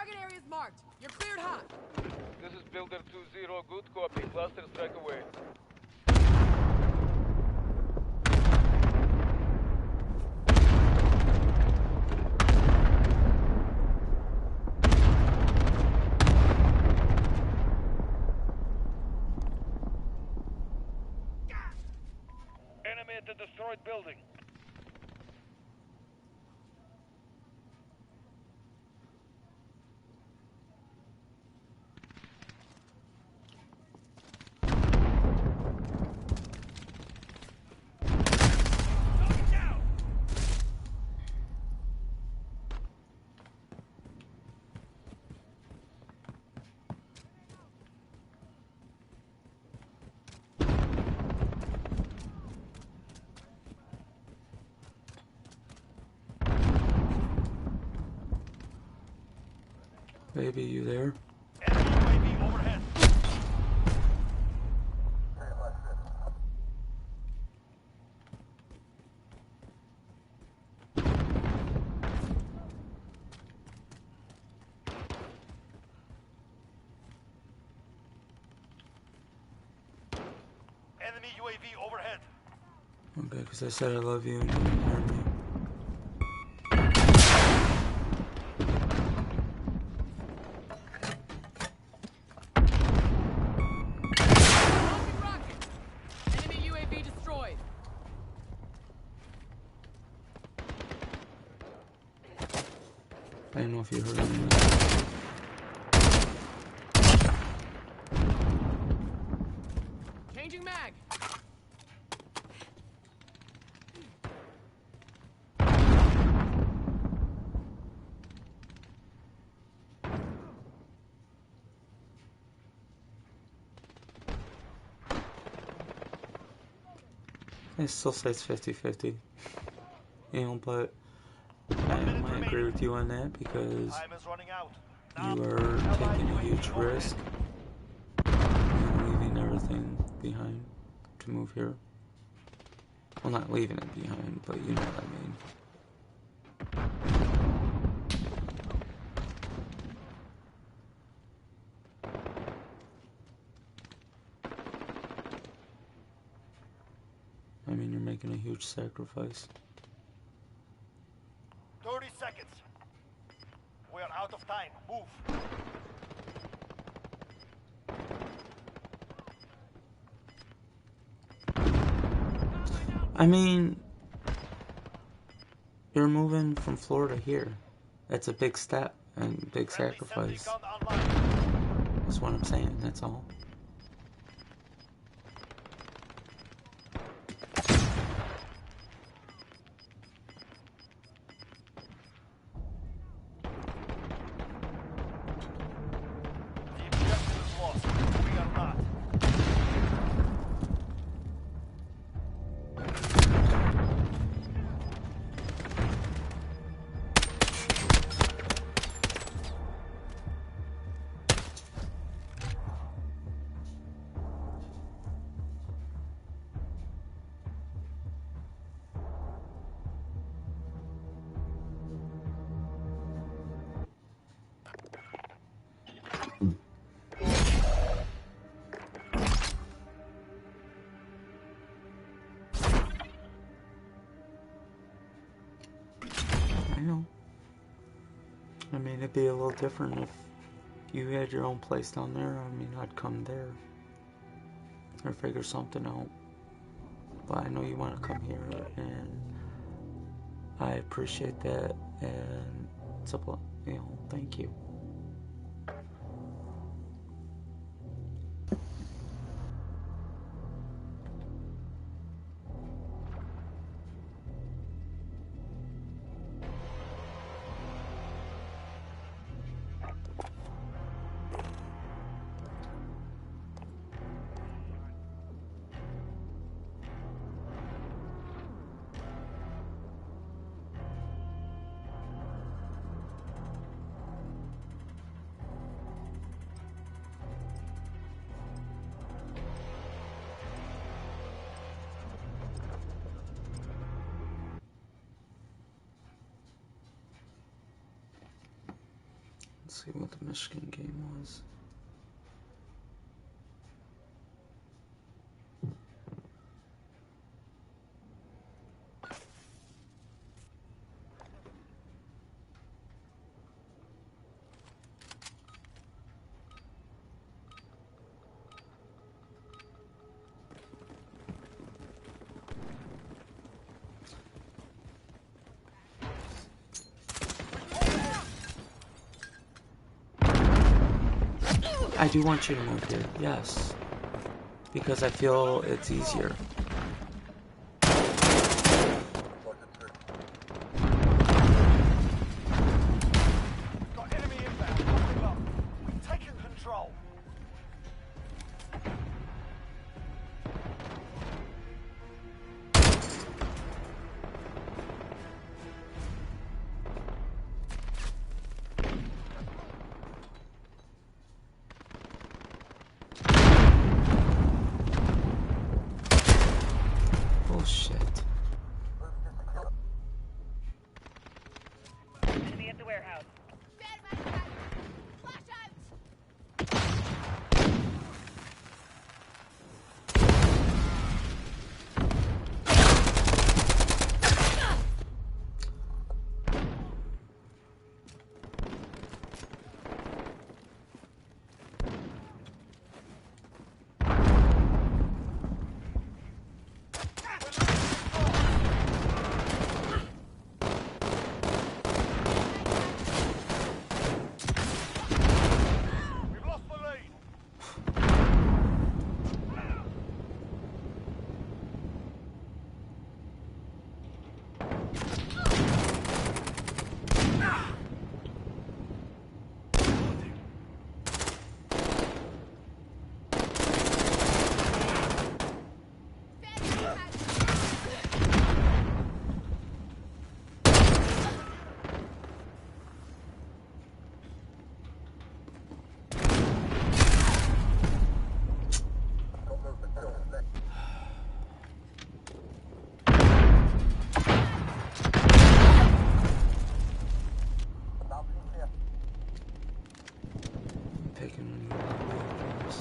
Target area is marked. You're cleared hot. This is Builder 2-0. Good copy. Cluster strike away. Enemy at the destroyed building. Baby, you there? Enemy UAV overhead. Enemy UAV overhead. Okay, because I said I love you and you didn't hear me. Launching rockets. Enemy UAV destroyed. I don't know if you heard me. Changing mag. It still says 50-50. You know, but I might agree with you on that because Time is running out. you are taking a huge risk and leaving everything behind to move here. Well, not leaving it behind, but you know what I mean. I mean, you're making a huge sacrifice. 30 seconds. We are out of time. Move. I mean, you're moving from Florida here. That's a big step and big Friendly sacrifice. sentry gun online. That's what I'm saying, that's all. The objective is lost. We are not. I know. I mean, it'd be a little different if you had your own place down there. I mean, I'd come there or figure something out. But I know you want to come here, and I appreciate that. And it's a, thank you. Let's see what the Michigan game was. I do want you to move here, yes. Because I feel it's easier. Got enemy inbound. Popping up. We've taken control. Oh shit. Enemy at the warehouse. Flash out! We've lost the lead. I'm picking when you want to.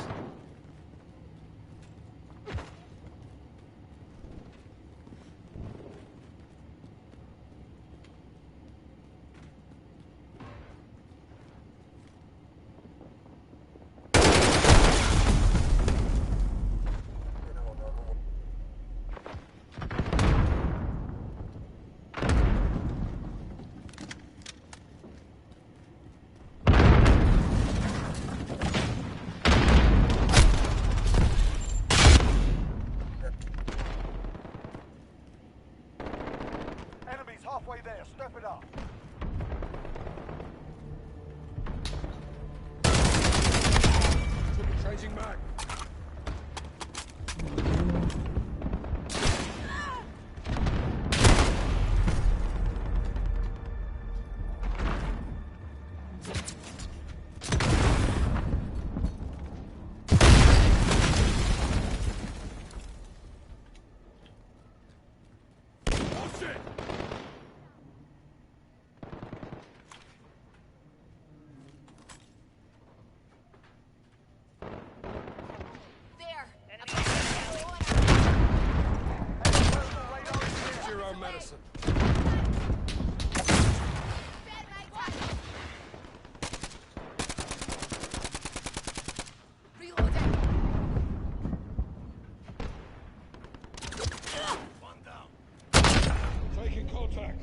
Enemies halfway there. Step it up. Changing mag. There! Zero medicine. Reloading! One down. Taking contact.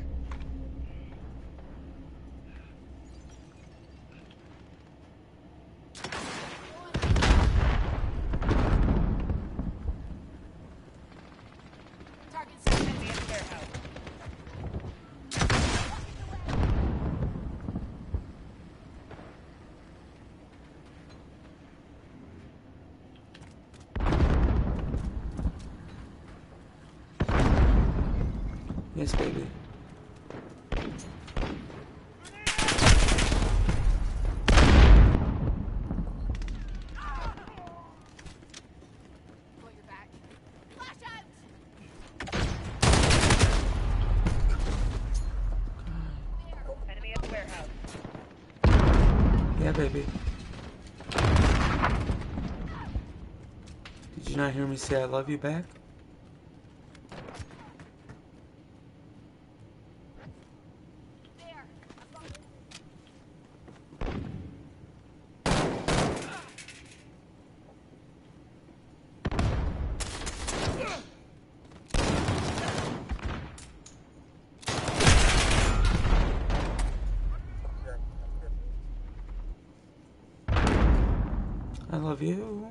Target set. Enemy at the warehouse. Yes, baby. Got your back. Flash out! Enemy at the warehouse. Yeah, baby. Did you not hear me say I love you back? There. I love you.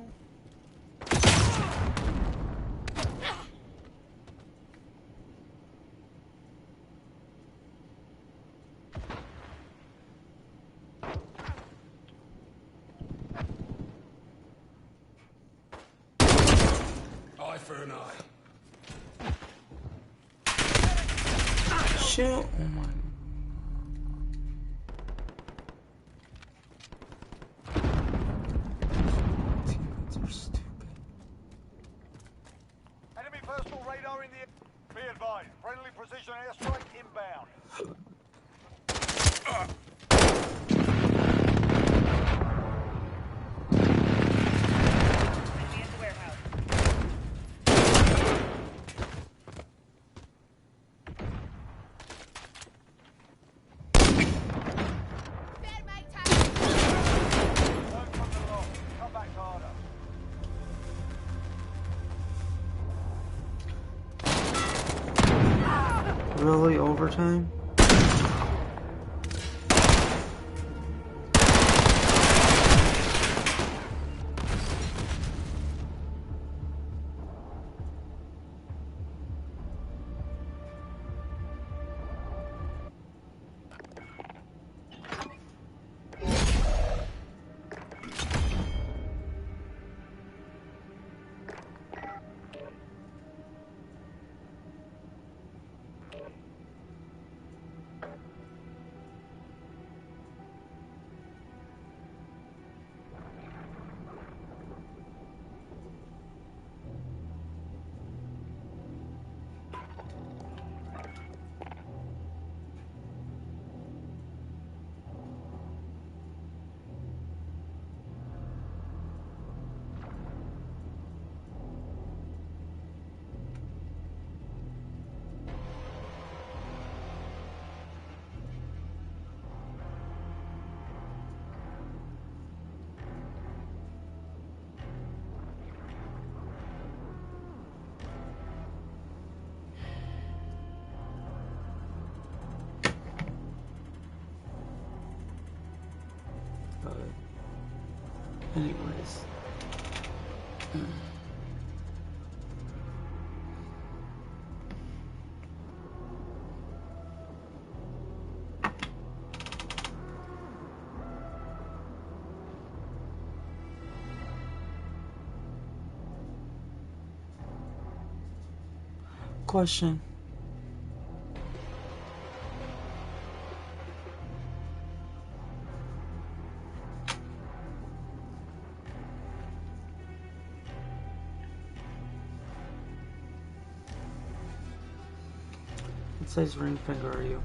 Eye for an eye. Shit. Oh my. Teammates are stupid. Enemy personal radar in the air. Be advised, friendly precision airstrike inbound. Enemy at the warehouse. Bad mate, Learn from the loss. Come back harder. Really, overtime? But anyways. Question. What size ring finger are you?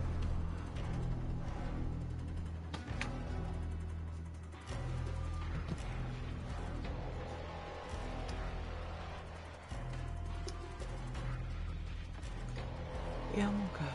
Yeah, I'm okay.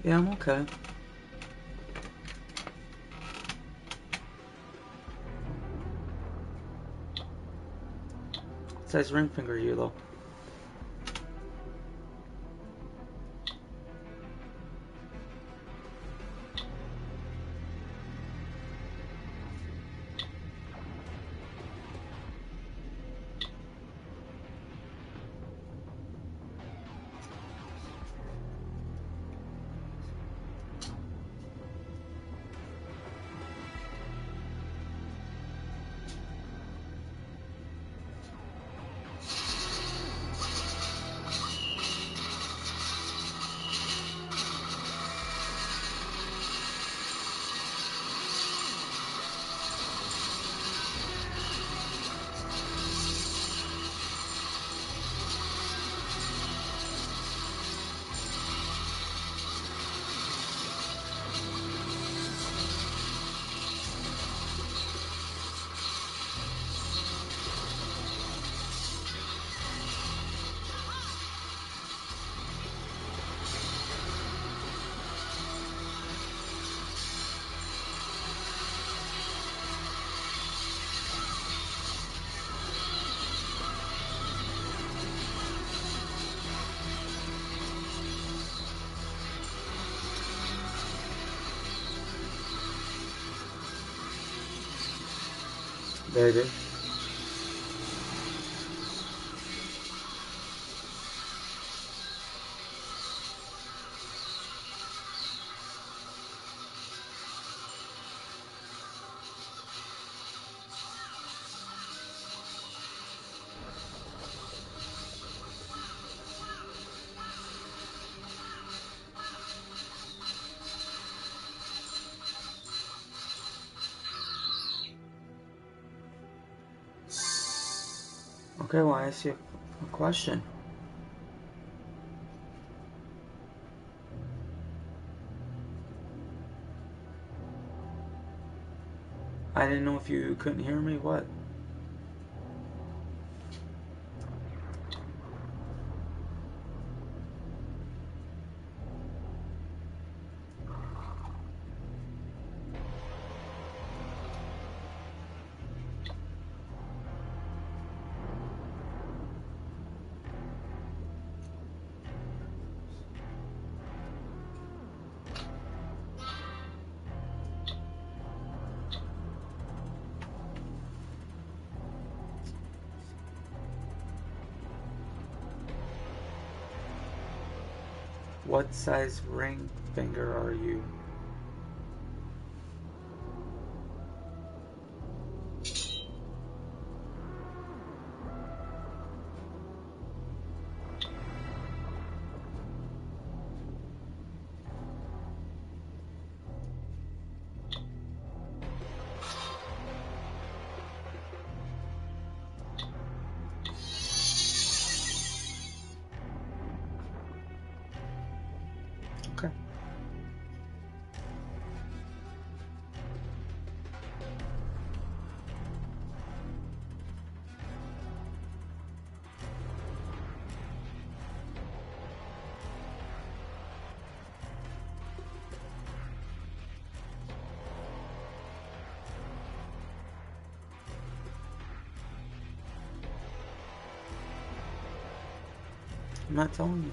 Yeah, I'm okay. What size ring finger are you, though? Maybe. Okay, well, I ask you a question. I didn't know if you couldn't hear me. What? What size ring finger are you? Okay. I'm not telling you.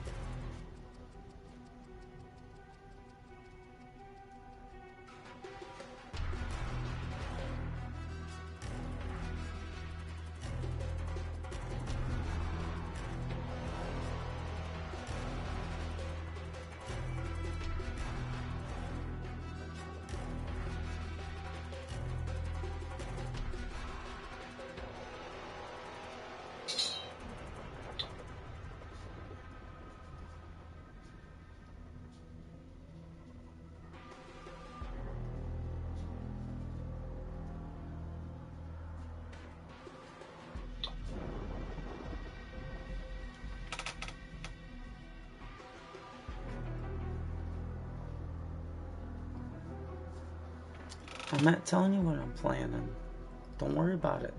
I'm not telling you what I'm planning. Don't worry about it.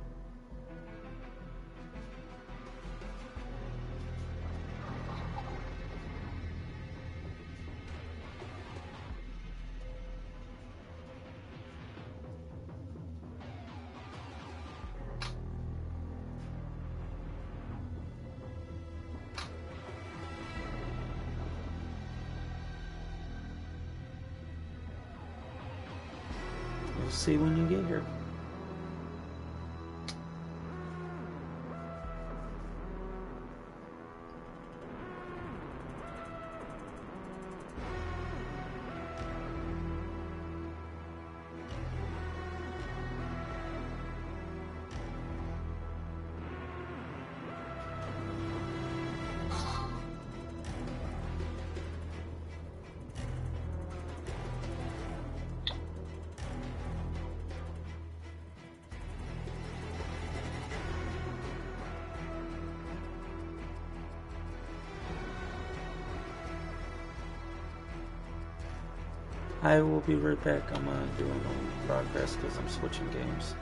You'll see when you get here. I will be right back. I'm doing a progress because I'm switching games.